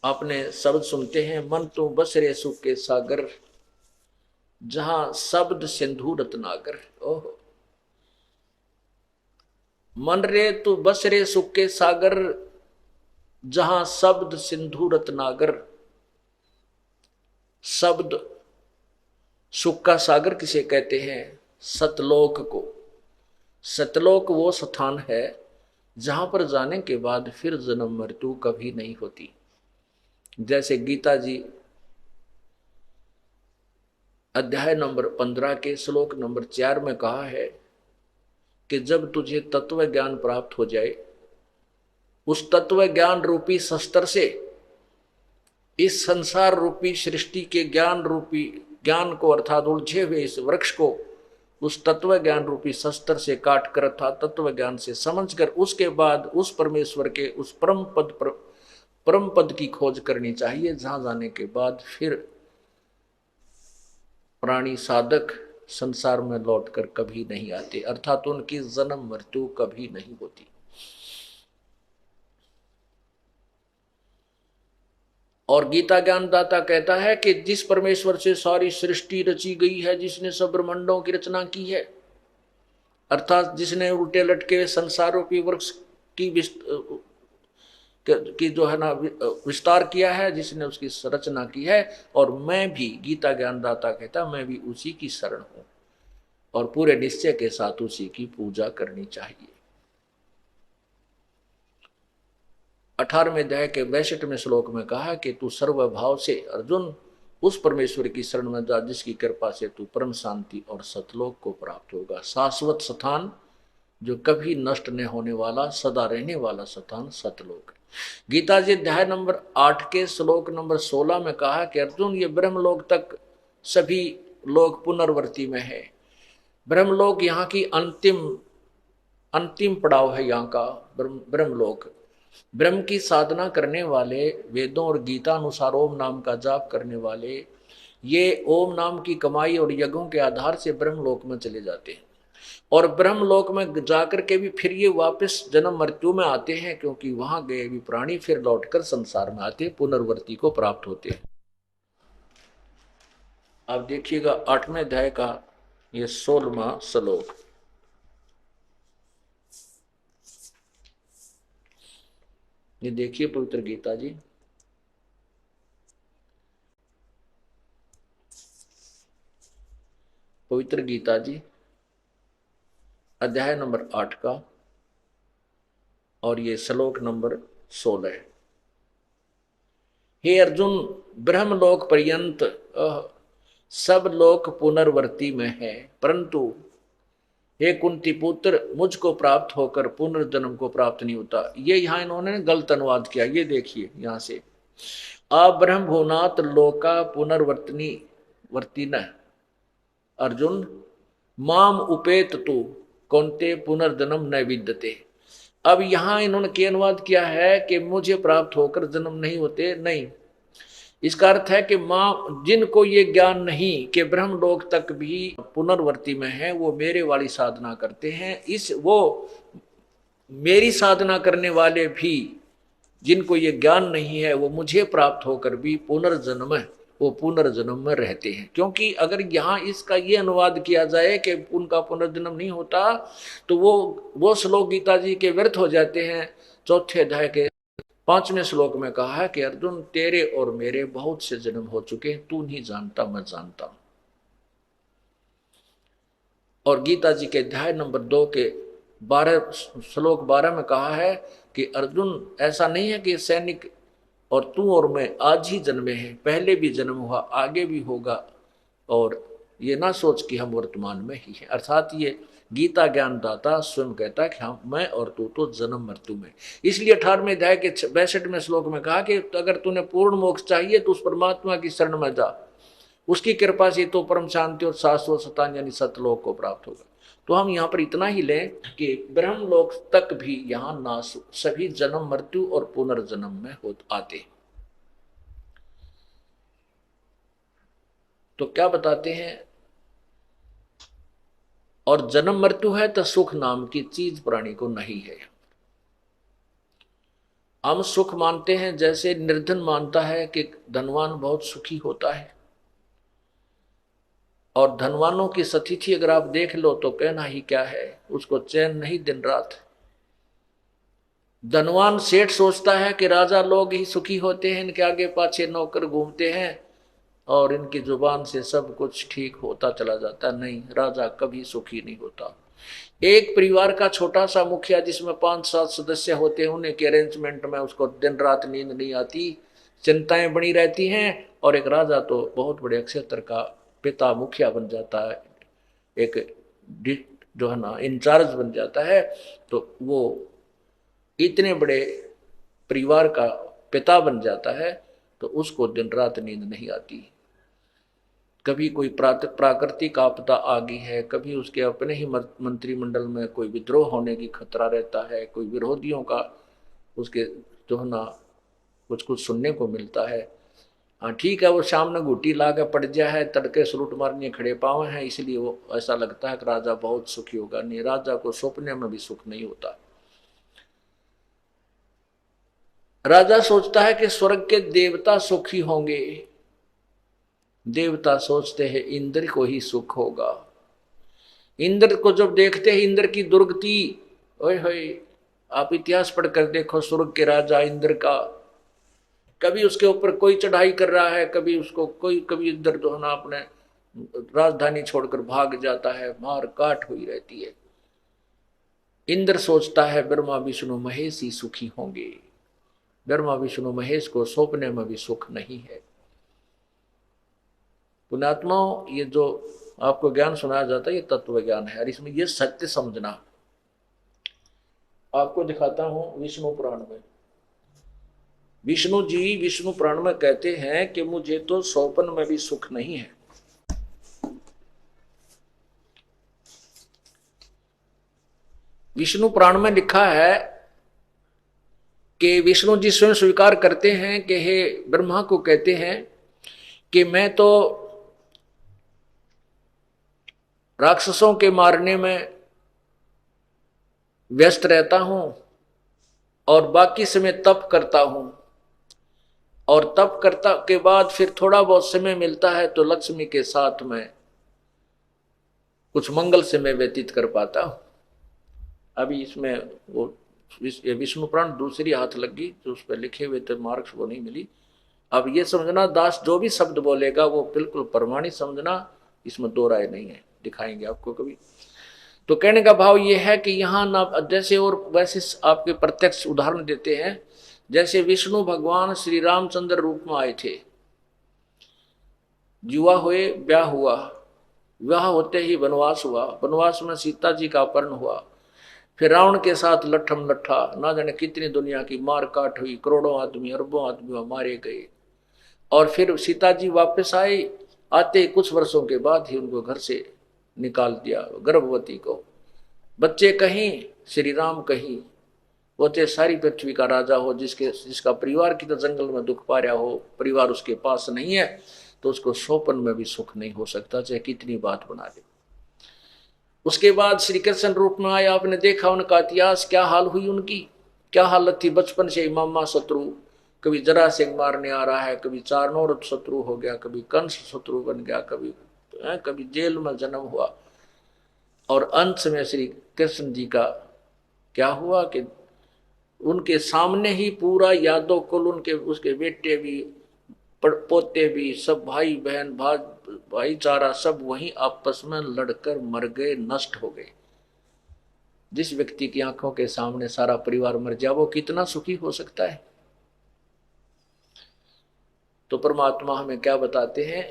आपने शब्द सुनते हैं, मन तो बस रे सुख के सागर, जहां शब्द सिंधु रत्नागर। ओहो, मन रे तू बस रे सुख के सागर, जहां शब्द सिंधु रत्नागर। शब्द सुख का सागर किसे कहते हैं? सतलोक को। सतलोक वो स्थान है जहां पर जाने के बाद फिर जन्म मृत्यु कभी नहीं होती। जैसे गीता जी अध्याय नंबर 15 के श्लोक नंबर 4 में कहा है कि जब तुझे तत्व ज्ञान प्राप्त हो जाए, उस तत्व ज्ञान रूपी शस्त्र से इस संसार रूपी सृष्टि के ज्ञान रूपी ज्ञान को, अर्थात उलझे हुए इस वृक्ष को उस तत्व ज्ञान रूपी शस्त्र से काट कर, अर्थात तत्व ज्ञान से समझकर, उसके बाद उस परमेश्वर के उस परम पद की खोज करनी चाहिए, जहां जाने के बाद फिर प्राणी साधक संसार में लौटकर कभी नहीं आते, अर्थात उनकी जन्म मृत्यु कभी नहीं होती। और गीता ज्ञानदाता कहता है कि जिस परमेश्वर से सारी सृष्टि रची गई है, जिसने सब ब्रह्मांडों की रचना की है, अर्थात जिसने उल्टे लटके संसार रूपी वृक्ष की जो है ना विस्तार किया है, जिसने उसकी रचना की है, और मैं भी, गीता ज्ञानदाता कहता, मैं भी उसी की शरण हूं और पूरे निश्चय के साथ उसी की पूजा करनी चाहिए। 18वें अध्याय के 62वें श्लोक में कहा कि तू सर्वभाव से अर्जुन उस परमेश्वर की शरण में जा जिसकी कृपा से तू परम शांति और सतलोक को प्राप्त होगा। शाश्वत स्थान जो कभी नष्ट नहीं होने वाला, सदा रहने वाला स्थान सतलोक है। गीता जी अध्याय नंबर 8 के श्लोक नंबर 16 में कहा कि अर्जुन ये ब्रह्मलोक तक सभी लोग पुनर्वर्ती में है। ब्रह्मलोक यहाँ की अंतिम पड़ाव है, यहाँ का ब्रह्मलोक। ब्रह्म की साधना करने वाले, वेदों और गीता अनुसार ओम नाम का जाप करने वाले, ये ओम नाम की कमाई और यज्ञों के आधार से ब्रह्मलोक में चले जाते हैं। और ब्रह्मलोक में जाकर के भी फिर ये वापस जन्म मृत्यु में आते हैं, क्योंकि वहां गए भी प्राणी फिर लौटकर संसार में आते, पुनर्वर्ती को प्राप्त होते हैं। आप देखिएगा 8वें अध्याय का ये 16वां श्लोक। ये देखिए पवित्र गीता जी, पवित्र गीता जी अध्याय नंबर 8 का और ये श्लोक नंबर 16 है। हे अर्जुन, ब्रह्मलोक पर्यंत सब लोक पुनर्वर्ती में है, परंतु हे कुंती पुत्र, मुझको प्राप्त होकर पुनर्जन्म को प्राप्त नहीं होता। ये यहाँ इन्होंने गलत अनुवाद किया। ये देखिए यहाँ से, अब्रह्म भुवनात् लोका पुनर्वर्तनी वर्तिन अर्जुन माम उपेत तु कौन्ते पुनर्जन्म न विद्यते। अब यहाँ इन्होंने क्या अनुवाद किया है कि मुझे प्राप्त होकर जन्म नहीं होते, नहीं। इसका अर्थ है कि मां, जिनको ये ज्ञान नहीं कि ब्रह्मलोक तक भी पुनर्वर्ती में है, वो मेरे वाली साधना करते हैं। वो मेरी साधना करने वाले भी, जिनको ये ज्ञान नहीं है, वो मुझे प्राप्त होकर भी पुनर्जन्म है, वो पुनर्जन्म में रहते हैं। क्योंकि अगर यहाँ इसका ये अनुवाद किया जाए कि उनका पुनर्जन्म नहीं होता, तो वो श्लोक गीता जी के व्यर्थ हो जाते हैं। चौथे अध्याय के 5वें श्लोक में कहा है कि अर्जुन, तेरे और मेरे बहुत से जन्म हो चुके हैं, तू नहीं जानता, मैं जानता हूं। और गीता जी के अध्याय नंबर 2 के 12 में कहा है कि अर्जुन, ऐसा नहीं है कि सैनिक और तू और मैं आज ही जन्मे हैं, पहले भी जन्म हुआ, आगे भी होगा, और ये ना सोच कि हम वर्तमान में ही हैं। अर्थात ये गीता ज्ञानदाता स्वयं कहता है कि हाँ, मैं और तू तो जन्म मृत्यु में। इसलिए 18वें अध्याय के 62वें श्लोक में कहा कि अगर तूने पूर्ण मोक्ष चाहिए तो उस परमात्मा की शरण में जा, उसकी कृपा से तो परम शांति और शाश्वत सतान यानी सतलोक को प्राप्त होगा। तो हम यहाँ पर इतना ही लें कि ब्रह्मलोक तक भी यहाँ नाश, सभी जन्म मृत्यु और पुनर्जन्म में आते। तो क्या बताते हैं, और जन्म मृत्यु है तो सुख नाम की चीज प्राणी को नहीं है। हम सुख मानते हैं, जैसे निर्धन मानता है कि धनवान बहुत सुखी होता है, और धनवानों की सतिथि अगर आप देख लो तो कहना ही क्या है, उसको चैन नहीं दिन रात। धनवान सेठ सोचता है कि राजा लोग ही सुखी होते हैं, इनके आगे पाछे नौकर घूमते हैं और इनकी जुबान से सब कुछ ठीक होता चला जाता। नहीं, राजा कभी सुखी नहीं होता। एक परिवार का छोटा सा मुखिया जिसमें 5-7 सदस्य होते हैं, उन्हें के अरेंजमेंट में उसको दिन रात नींद नहीं आती, चिंताएं बनी रहती हैं, और एक राजा तो बहुत बड़े क्षेत्र का पिता मुखिया बन जाता है, एक जो है ना इंचार्ज बन जाता है, तो वो इतने बड़े परिवार का पिता बन जाता है, तो उसको दिन रात नींद नहीं आती। कभी कोई प्राकृतिक आपदा आ गई है, कभी उसके अपने ही मंत्रिमंडल में कोई विद्रोह होने की खतरा रहता है, कोई विरोधियों का उसके जो है ना कुछ कुछ सुनने को मिलता है। हाँ ठीक है, वो सामने घुटी ला के पड़ गया है, तड़के सलूट मारने खड़े पावे हैं, इसलिए वो ऐसा लगता है कि राजा बहुत सुखी होगा। नहीं, राजा को सपने में भी सुख नहीं होता। राजा सोचता है कि स्वर्ग के देवता सुखी होंगे, देवता सोचते हैं इंद्र को ही सुख होगा। इंद्र को जब देखते हैं, इंद्र की दुर्गति, ओए होए, आप इतिहास पढ़कर देखो स्वर्ग के राजा इंद्र का, कभी उसके ऊपर कोई चढ़ाई कर रहा है, कभी उसको कोई, कभी इंद्र जो है ना अपने राजधानी छोड़कर भाग जाता है, मार काट हुई रहती है। इंद्र सोचता है ब्रह्मा विष्णु महेश ही सुखी होंगे। ब्रह्मा विष्णु महेश को सौंपने में भी सुख नहीं है। पुण्यात्माओं, ये जो आपको ज्ञान सुनाया जाता है ये तत्व ज्ञान है, और इसमें ये सत्य समझना। आपको दिखाता हूं विष्णु पुराण में, विष्णु जी विष्णु पुराण में कहते हैं कि मुझे तो सौपन में भी सुख नहीं है। विष्णु पुराण में लिखा है कि विष्णु जी स्वयं स्वीकार करते हैं कि हे ब्रह्मा को कहते हैं कि मैं तो राक्षसों के मारने में व्यस्त रहता हूं और बाकी समय तप करता हूं, और तप करता के बाद फिर थोड़ा बहुत समय मिलता है तो लक्ष्मी के साथ में कुछ मंगल समय व्यतीत कर पाता हूं। अभी इसमें वो विष्णु पुराण दूसरी हाथ लगी, जो उस पर लिखे हुए थे मार्क्स वो नहीं मिली। अब ये समझना, दास जो भी शब्द बोलेगा वो बिल्कुल प्रमाणित समझना, इसमें दो राय नहीं है, दिखाएंगे आपको कभी। तो कहने का भाव ये है कि यहाँ ना जैसे और वैसे आपके प्रत्यक्ष उदाहरण देते हैं, जैसे विष्णु भगवान श्री रामचंद्र रूप में आए थे, युवा हुए, ब्याह हुआ, विवाह होते ही वनवास हुआ, वनवास में सीता जी का अपहरण हुआ, फिर रावण के साथ लट्ठम लट्ठा, ना जाने कितनी दुनिया की मार काट हुई, करोड़ों आदमी अरबों आदमी मारे गए। और फिर सीता जी वापस आई, आते कुछ वर्षों के बाद ही उनको घर से निकाल दिया, गर्भवती को। बच्चे कहीं, श्री राम कहीं, वो चाहे सारी पृथ्वी का राजा हो, जिसका परिवार की तो जंगल में दुख पा रहा हो, परिवार उसके पास नहीं है, तो उसको सोपन में भी सुख नहीं हो सकता, चाहे कितनी बात बना दे। उसके बाद श्री कृष्ण रूप में आया, आपने देखा उनका इतिहास, क्या हाल हुई उनकी, क्या हालत थी। बचपन से मामा शत्रु, कभी जरा सिंह मारने आ रहा है, कभी चारनौर शत्रु हो गया, कभी कंस शत्रु बन गया, कभी जेल में जन्म हुआ। और अंत में श्री कृष्ण जी का क्या हुआ कि उनके सामने ही पूरा यादव कुल, उनके उसके बेटे भी, पोते भी, सब भाई बहन भाईचारा सब वहीं आपस में लड़कर मर गए, नष्ट हो गए। जिस व्यक्ति की आंखों के सामने सारा परिवार मर जाए, वो कितना सुखी हो सकता है। तो परमात्मा हमें क्या बताते हैं,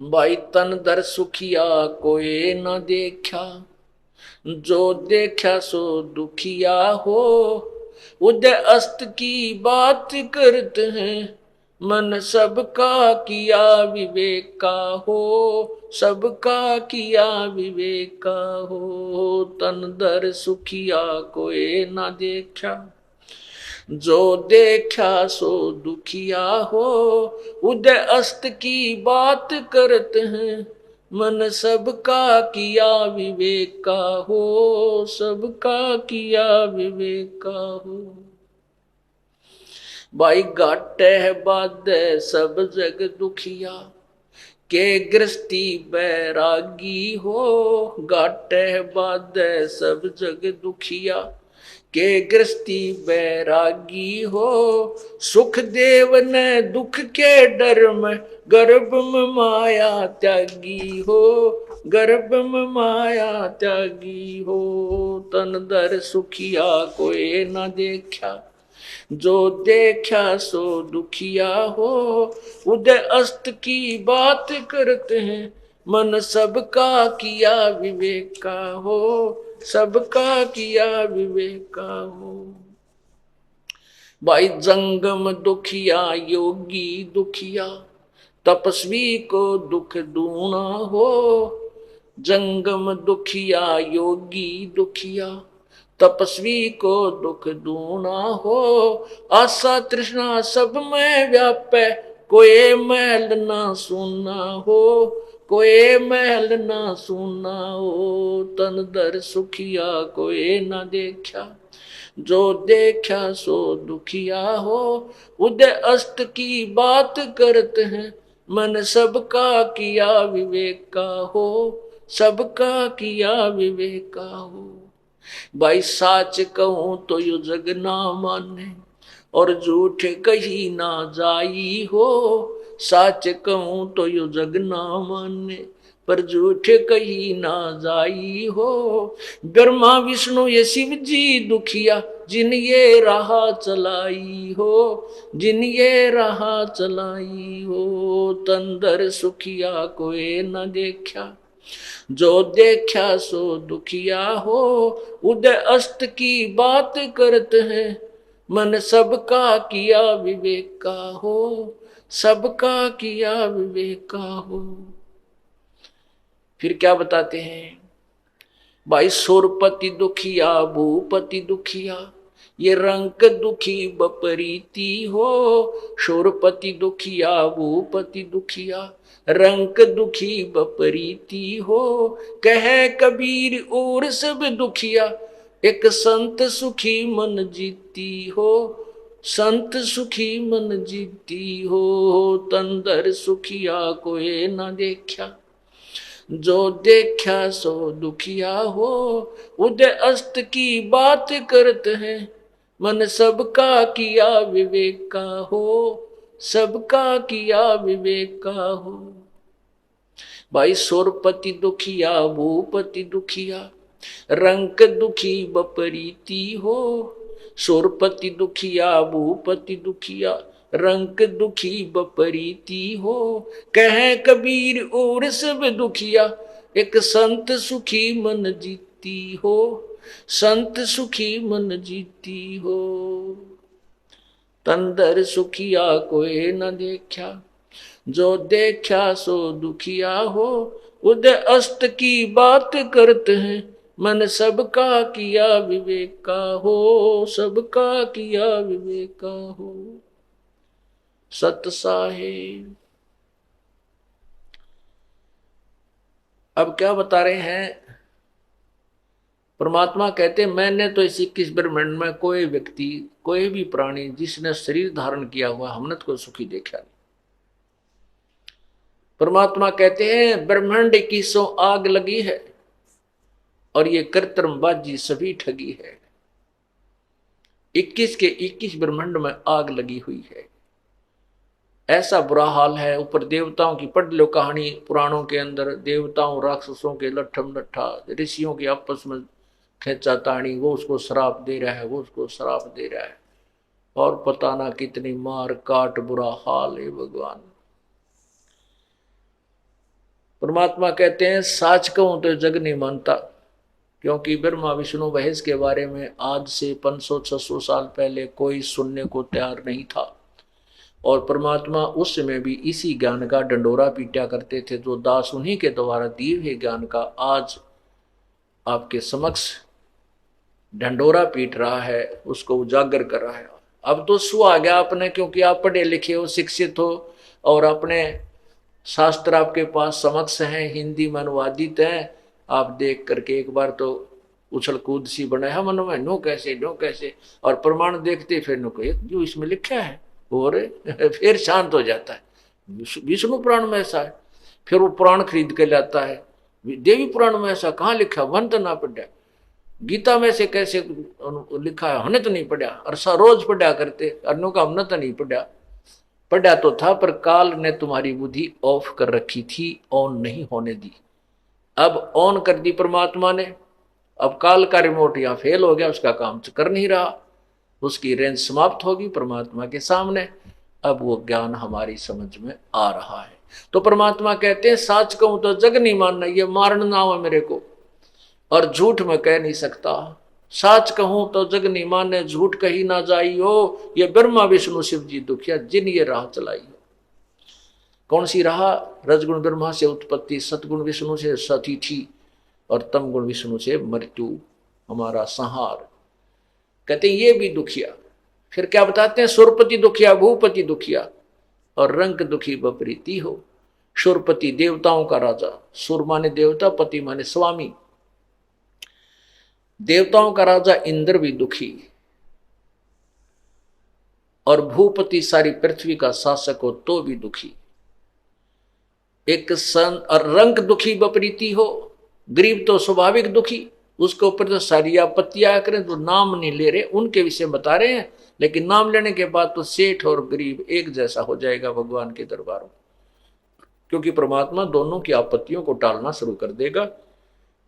भाई तन दर सुखिया कोई न देखा, जो देखा सो दुखिया हो, उदय अस्त की बात करते हैं, मन सबका किया विवेक का हो, सबका किया विवेक का हो। तन दर सुखिया कोई ना देखा, जो देखा सो दुखिया हो, उदय अस्त की बात करते हैं, मन सबका किया विवेक का हो, सबका किया विवेक का हो। भाई घाटे है बाद सब जग दुखिया, के गृहस्थी बैरागी हो, घाटे है बाद सब जग दुखिया, के गृहस्थी बैरागी हो, सुख देव ने दुख के डर में, गर्भ में माया त्यागी हो, गर्भ में माया त्यागी हो। तन दर सुखिया कोई न देखा, जो देखा सो दुखिया हो, उदय अस्त की बात करते हैं, मन सबका किया विवेक का हो, सबका किया विवेक का हो। भाई जंगम दुखिया योगी दुखिया, तपस्वी को दुख दूना हो, जंगम दुखिया योगी दुखिया, तपस्वी को दुख दूना हो, आशा तृष्णा सब में व्यापे, कोई महल ना सुना हो, कोई महल ना सुना हो। तन दर सुखिया कोई ना देखा, जो देखा सो दुखिया हो, उदय अस्त की बात करते हैं, मन सबका किया विवेक का हो, सबका किया विवेक का हो। भाई साच कहूं तो यू जग ना माने, और झूठ कही ना जाई हो, साच कहूं तो यू जग ना माने, पर झूठ कही ना जाई हो। ब्रह्मा विष्णु ये शिव जी दुखिया, जिन ये राह चलाई हो, जिन ये राह चलाई हो। तंदर सुखिया कोई न देखा, जो देखा सो दुखिया हो, उदय अस्त की बात करते हैं, मन सबका किया विवेक का हो, सबका किया विवेक का हो। फिर क्या बताते हैं, भाई सुरपति दुखिया भूपति दुखिया, ये रंक दुखी बपरीती हो, सुरपति दुखिया भूपति दुखिया, रंक दुखी बपरीती हो। कहे कबीर और सब दुखिया, एक संत सुखी मन जीती हो, संत सुखी मन जीती हो। तंदर सुखिया कोई न देखा, जो देखा सो दुखिया हो, उदय अस्त की बात करते हैं, मन सबका किया विवेक का हो, सबका किया विवेक का हो। भाई सुरपति दुखिया भूपति दुखिया, रंक दुखी बपरीती हो, सुरपति दुखिया भूपति दुखिया, रंग दुखी बपरीती हो। कहे कबीर और सब दुखिया, एक संत सुखी मन जीती हो। संत सुखी मन जीती हो। तंदर सुखिया कोई न देखा, जो देखा सो दुखिया हो। उदय अस्त की बात करते हैं, मन सबका किया विवेका हो। सबका किया विवेका हो। सत साहेब अब क्या बता रहे हैं? परमात्मा कहते मैंने तो इस 21 ब्रह्मांड में कोई व्यक्ति, कोई भी प्राणी जिसने शरीर धारण किया हुआ, हमने तो कोई सुखी देखा नहीं। परमात्मा कहते हैं ब्रह्मांड 21 आग लगी है और ये कृत्रिमबाजी सभी ठगी है। 21 के 21 ब्रह्मांड में आग लगी हुई है। ऐसा बुरा हाल है। ऊपर देवताओं की पढ़ लो कहानी पुराणों के अंदर, देवताओं राक्षसों के लट्ठम लट्ठा, ऋषियों की आपस में खेचा ताणी, वो उसको श्राप दे रहा है, वो उसको श्राप दे रहा है, और पता ना कितनी मार काट, बुरा हाल है भगवान। परमात्मा कहते हैं साच कहूं तो जग नहीं मानता, क्योंकि ब्रह्मा विष्णु महेश के बारे में आज से 500-600 साल पहले कोई सुनने को तैयार नहीं था। और परमात्मा उस समय भी इसी ज्ञान का डंडोरा पीटा करते थे, जो दास उन्हीं के द्वारा दिए हुए ज्ञान का आज आपके समक्ष डंडोरा पीट रहा है, उसको उजागर कर रहा है। अब तो सु आ गया आपने, क्योंकि आप पढ़े लिखे हो, शिक्षित हो, और अपने शास्त्र आपके पास समक्ष हैं, हिंदी में अनुवादित हैं। आप देख करके एक बार तो उछल कूद सी बना है मन में, नो कैसे नो कैसे, और प्रमाण देखते फिर नो कहे जो इसमें लिखा है, और फिर शांत हो जाता है। विष्णु पुराण में ऐसा है, फिर वो पुराण खरीद के लाता है। देवी पुराण में ऐसा कहाँ लिखा, वन तो ना पढ़ा। गीता में से कैसे लिखा है, हमने तो नहीं पढ़ा, और रोज पढ़ा करते, अन्यों का हमने तो नहीं पढ़ा। पढ़ा तो था, पर काल ने तुम्हारी बुद्धि ऑफ कर रखी थी, ऑन नहीं होने दी। अब ऑन कर दी परमात्मा ने। अब काल का रिमोट यहाँ फेल हो गया, उसका काम कर नहीं रहा, उसकी रेंज समाप्त होगी परमात्मा के सामने। अब वो ज्ञान हमारी समझ में आ रहा है। तो परमात्मा कहते हैं साच कहूं तो जग नहीं मानना, ये मारना नाम है मेरे को, और झूठ में कह नहीं सकता। साच कहूं तो जग नहीं माने, झूठ कही ना जाई हो। ये ब्रह्मा विष्णु शिव जी दुखिया जिन ये राह चलाई हो। कौन सी राह? रजगुण ब्रह्मा से उत्पत्ति, सतगुण विष्णु से सतिथि, और तम गुण विष्णु से मृत्यु, हमारा संहार। कहते हैं ये भी दुखिया। फिर क्या बताते हैं? सुरपति दुखिया, भूपति दुखिया, और रंग दुखी बपरीती हो। सुरपति देवताओं का राजा, सुर माने देवता, पति माने स्वामी। देवताओं का राजा इंद्र भी दुखी, और भूपति सारी पृथ्वी का शासक हो तो भी दुखी। एक सन और रंग दुखी बपरीती हो। गरीब तो स्वाभाविक दुखी, उसके ऊपर तो सारी आपत्तियां करें, तो नाम नहीं ले रहे, उनके विषय बता रहे हैं, लेकिन नाम लेने के बाद तो सेठ और गरीब एक जैसा हो जाएगा भगवान के दरबार में, क्योंकि परमात्मा दोनों की आपत्तियों को टालना शुरू कर देगा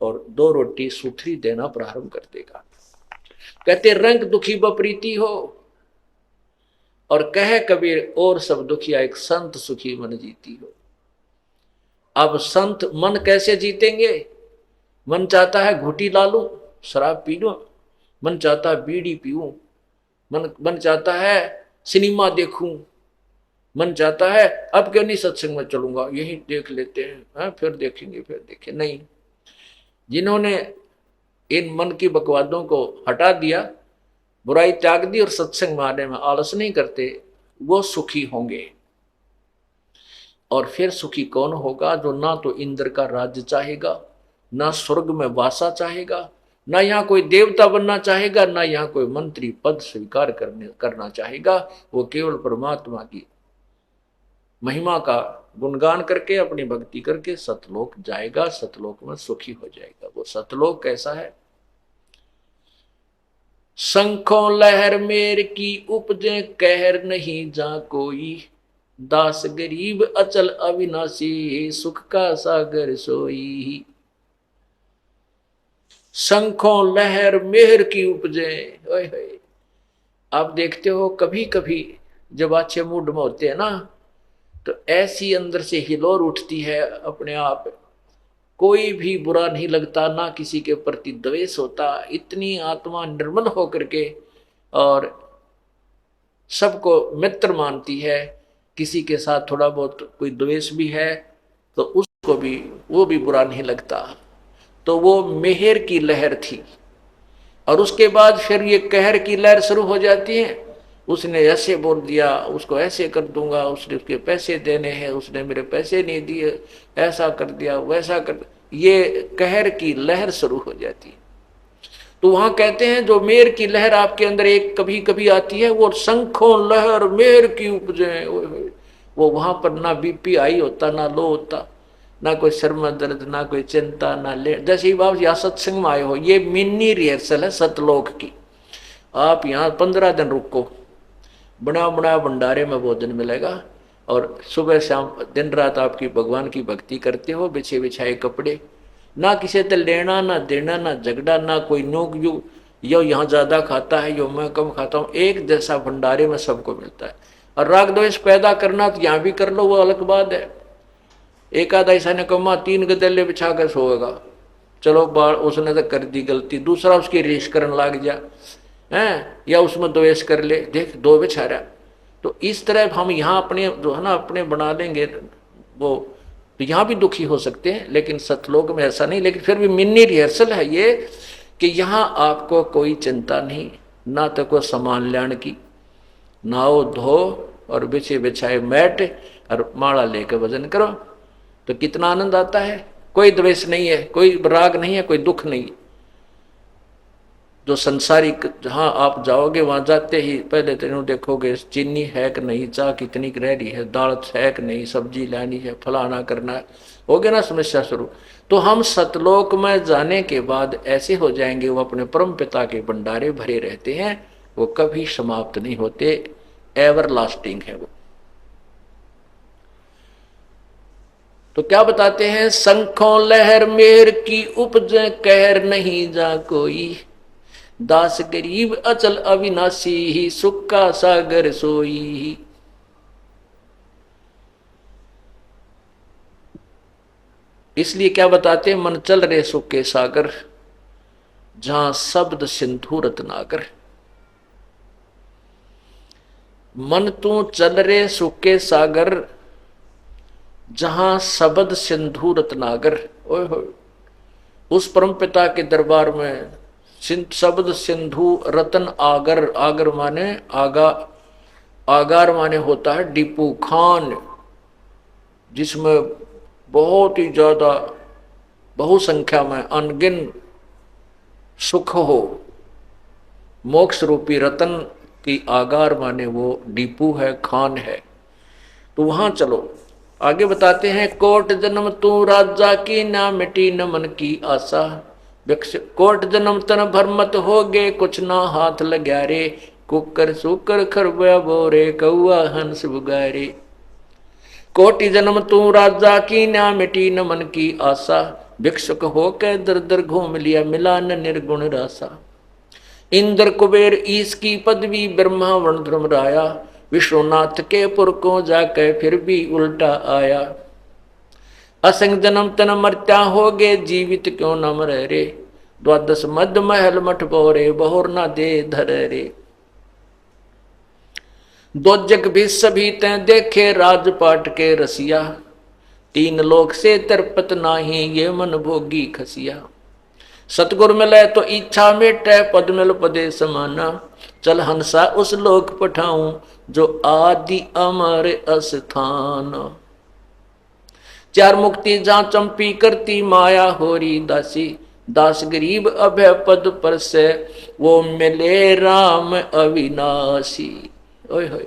और 2 रोटी सुथरी देना प्रारंभ कर देगा। कहते रंग दुखी बपरीती हो, और कहे कबीर और सब दुखिया, एक संत सुखी मन जीती हो। अब संत मन कैसे जीतेंगे? मन चाहता है घुटी ला लूं, शराब पी लूं, मन चाहता है बीड़ी पीऊं, मन चाहता है सिनेमा देखूं, मन चाहता है अब क्यों नहीं सत्संग में चलूंगा, यही देख लेते हैं, फिर देखें। नहीं, जिन्होंने इन मन की बकवादों को हटा दिया, बुराई त्याग दी और सत्संग में आने में आलस नहीं करते, वो सुखी होंगे। और फिर सुखी कौन होगा? जो ना तो इंद्र का राज्य चाहेगा, ना स्वर्ग में वासा चाहेगा, ना यहाँ कोई देवता बनना चाहेगा, ना यहाँ कोई मंत्री पद स्वीकार करना चाहेगा। वो केवल परमात्मा की महिमा का गुणगान करके, अपनी भक्ति करके सतलोक जाएगा, सतलोक में सुखी हो जाएगा। वो सतलोक कैसा है? शंखों लहर मेर की उपजे, कहर नहीं जा कोई, दास गरीब अचल अविनाशी, सुख का सागर सोई। शंखों लहर मेहर की उपजे। आप देखते हो कभी कभी जब अच्छे मूड में होते हैं ना, तो ऐसी अंदर से हिलोर उठती है अपने आप, कोई भी बुरा नहीं लगता, ना किसी के प्रति द्वेष होता, इतनी आत्मा निर्मल होकर के और सबको मित्र मानती है। किसी के साथ थोड़ा बहुत कोई द्वेष भी है तो उसको भी, वो भी बुरा नहीं लगता। तो वो मेहर की लहर थी। और उसके बाद फिर ये कहर की लहर शुरू हो जाती है। उसने ऐसे बोल दिया, उसको ऐसे कर दूंगा, उसने उसके पैसे देने हैं, उसने मेरे पैसे नहीं दिए, ऐसा कर दिया, वैसा कर दिया, ये कहर की लहर शुरू हो जाती है। तो वहां कहते हैं जो मेर की लहर आपके अंदर एक कभी कभी आती है, वो शंखों लहर मेर की उपजे, वो वहां पर ना बीपी हाई होता, ना लो होता, ना कोई सर में दर्द, ना कोई चिंता, ना ले। जैसे बाबा यहाँ सत्संग में आए हो, ये मिनी रिहर्सल है सतलोक की। आप यहाँ 15 दिन रुको, बना बना भंडारे में भोजन मिलेगा, और सुबह शाम दिन रात आपकी भगवान की भक्ति करते हो, बिछे बिछाए कपड़े, ना किसी से लेना ना देना, ना झगड़ा, ना कोई नोक यू, यो यहाँ ज्यादा खाता है, यो मैं कम खाता हूँ, एक जैसा भंडारे में सबको मिलता है। और राग द्वेष पैदा करना तो यहाँ भी कर लो, वो अलग बात है। एक आधा ऐसा ने कमा 3 गदेले बिछा कर सोएगा, चलो बाल उसने तो कर दी गलती, दूसरा उसकी रेस करने लग जा है, या उसमें द्वेष कर ले, देख 2 बिछा रहा। तो इस तरह हम यहाँ अपने जो है ना अपने बना लेंगे वो, तो यहाँ भी दुखी हो सकते हैं, लेकिन सतलोक में ऐसा नहीं। लेकिन फिर भी मिनी रिहर्सल है ये कि यहाँ आपको कोई चिंता नहीं, ना तो कोई सामान लाने की, नहाओ धो और बिछे बिछाए मैट और माला लेकर भजन करो, तो कितना आनंद आता है। कोई द्वेष नहीं है, कोई राग नहीं है, कोई दुख नहीं। जो संसारिक जहां आप जाओगे वहां जाते ही पहले तो देखोगे चीनी है कि नहीं, चाय कितनी रह रही है, दाल है कि नहीं, सब्जी लानी है, फलाना करना है, हो गया ना समस्या शुरू। तो हम सतलोक में जाने के बाद ऐसे हो जाएंगे, वो अपने परम पिता के भंडारे भरे रहते हैं, वो कभी समाप्त नहीं होते, एवर लास्टिंग है वो। तो क्या बताते हैं, शंखों लहर मेहर की उपजे, कहर नहीं जा कोई, दास गरीब अचल अविनाशी ही, सुख का सागर सोई। इसलिए क्या बताते हैं, मन चल रहे सुख के सागर, जहां शब्द सिंधु रत्नाकर। मन तू चल रे सुख के सागर, जहां शब्द सिंधु रत्नागर। ओए हो, उस परम पिता के दरबार में शब्द सिंधु रतन आगर, आगर माने आगा, आगार माने होता है डिपू खान, जिसमें बहुत ही ज्यादा बहुसंख्या में अनगिन सुख हो, मोक्ष रूपी रतन की आगार माने वो डिपू है, खान है। तो वहां चलो। आगे बताते हैं, कोट जन्म तू राजा की, ना मिटी न मन की आशा, कोट जन्म तन भरमत हो गे, कुछ ना हाथ लग्या रे, कुकर सुकर खरबा बोरे, कौआ हंस बुगारे। कोटि जन्म तू राजा की, ना मिटी न मन की आशा, भिक्षुक हो के दर दर घूम लिया, मिला न निर्गुण रासा। इंद्र कुबेर ईश की पदवी, ब्रह्मा वर्ण ध्रुम राया, विश्वनाथ के पुर को जाके फिर भी उल्टा आया। असंग जन्म तन मरत्या हो गे, जीवित क्यों न मरे रे, द्वादश मद महल मठ बोरे, बहुर ना दे धर रे। दो जग भी सभी ते देखे, राजपाट के रसिया, 3 लोक से तरपत नाही, ये मन भोगी खसिया। सतगुर मिले तो इच्छा मेटे, पद मिल पदे समाना, चल हंसा उस लोक पठाऊं, जो आदि अमर अस्थान। 4 मुक्ति जहां चंपी करती, माया होरी दासी, दास गरीब अभय पद पर से, वो मिले राम अविनाशी। ओए होए।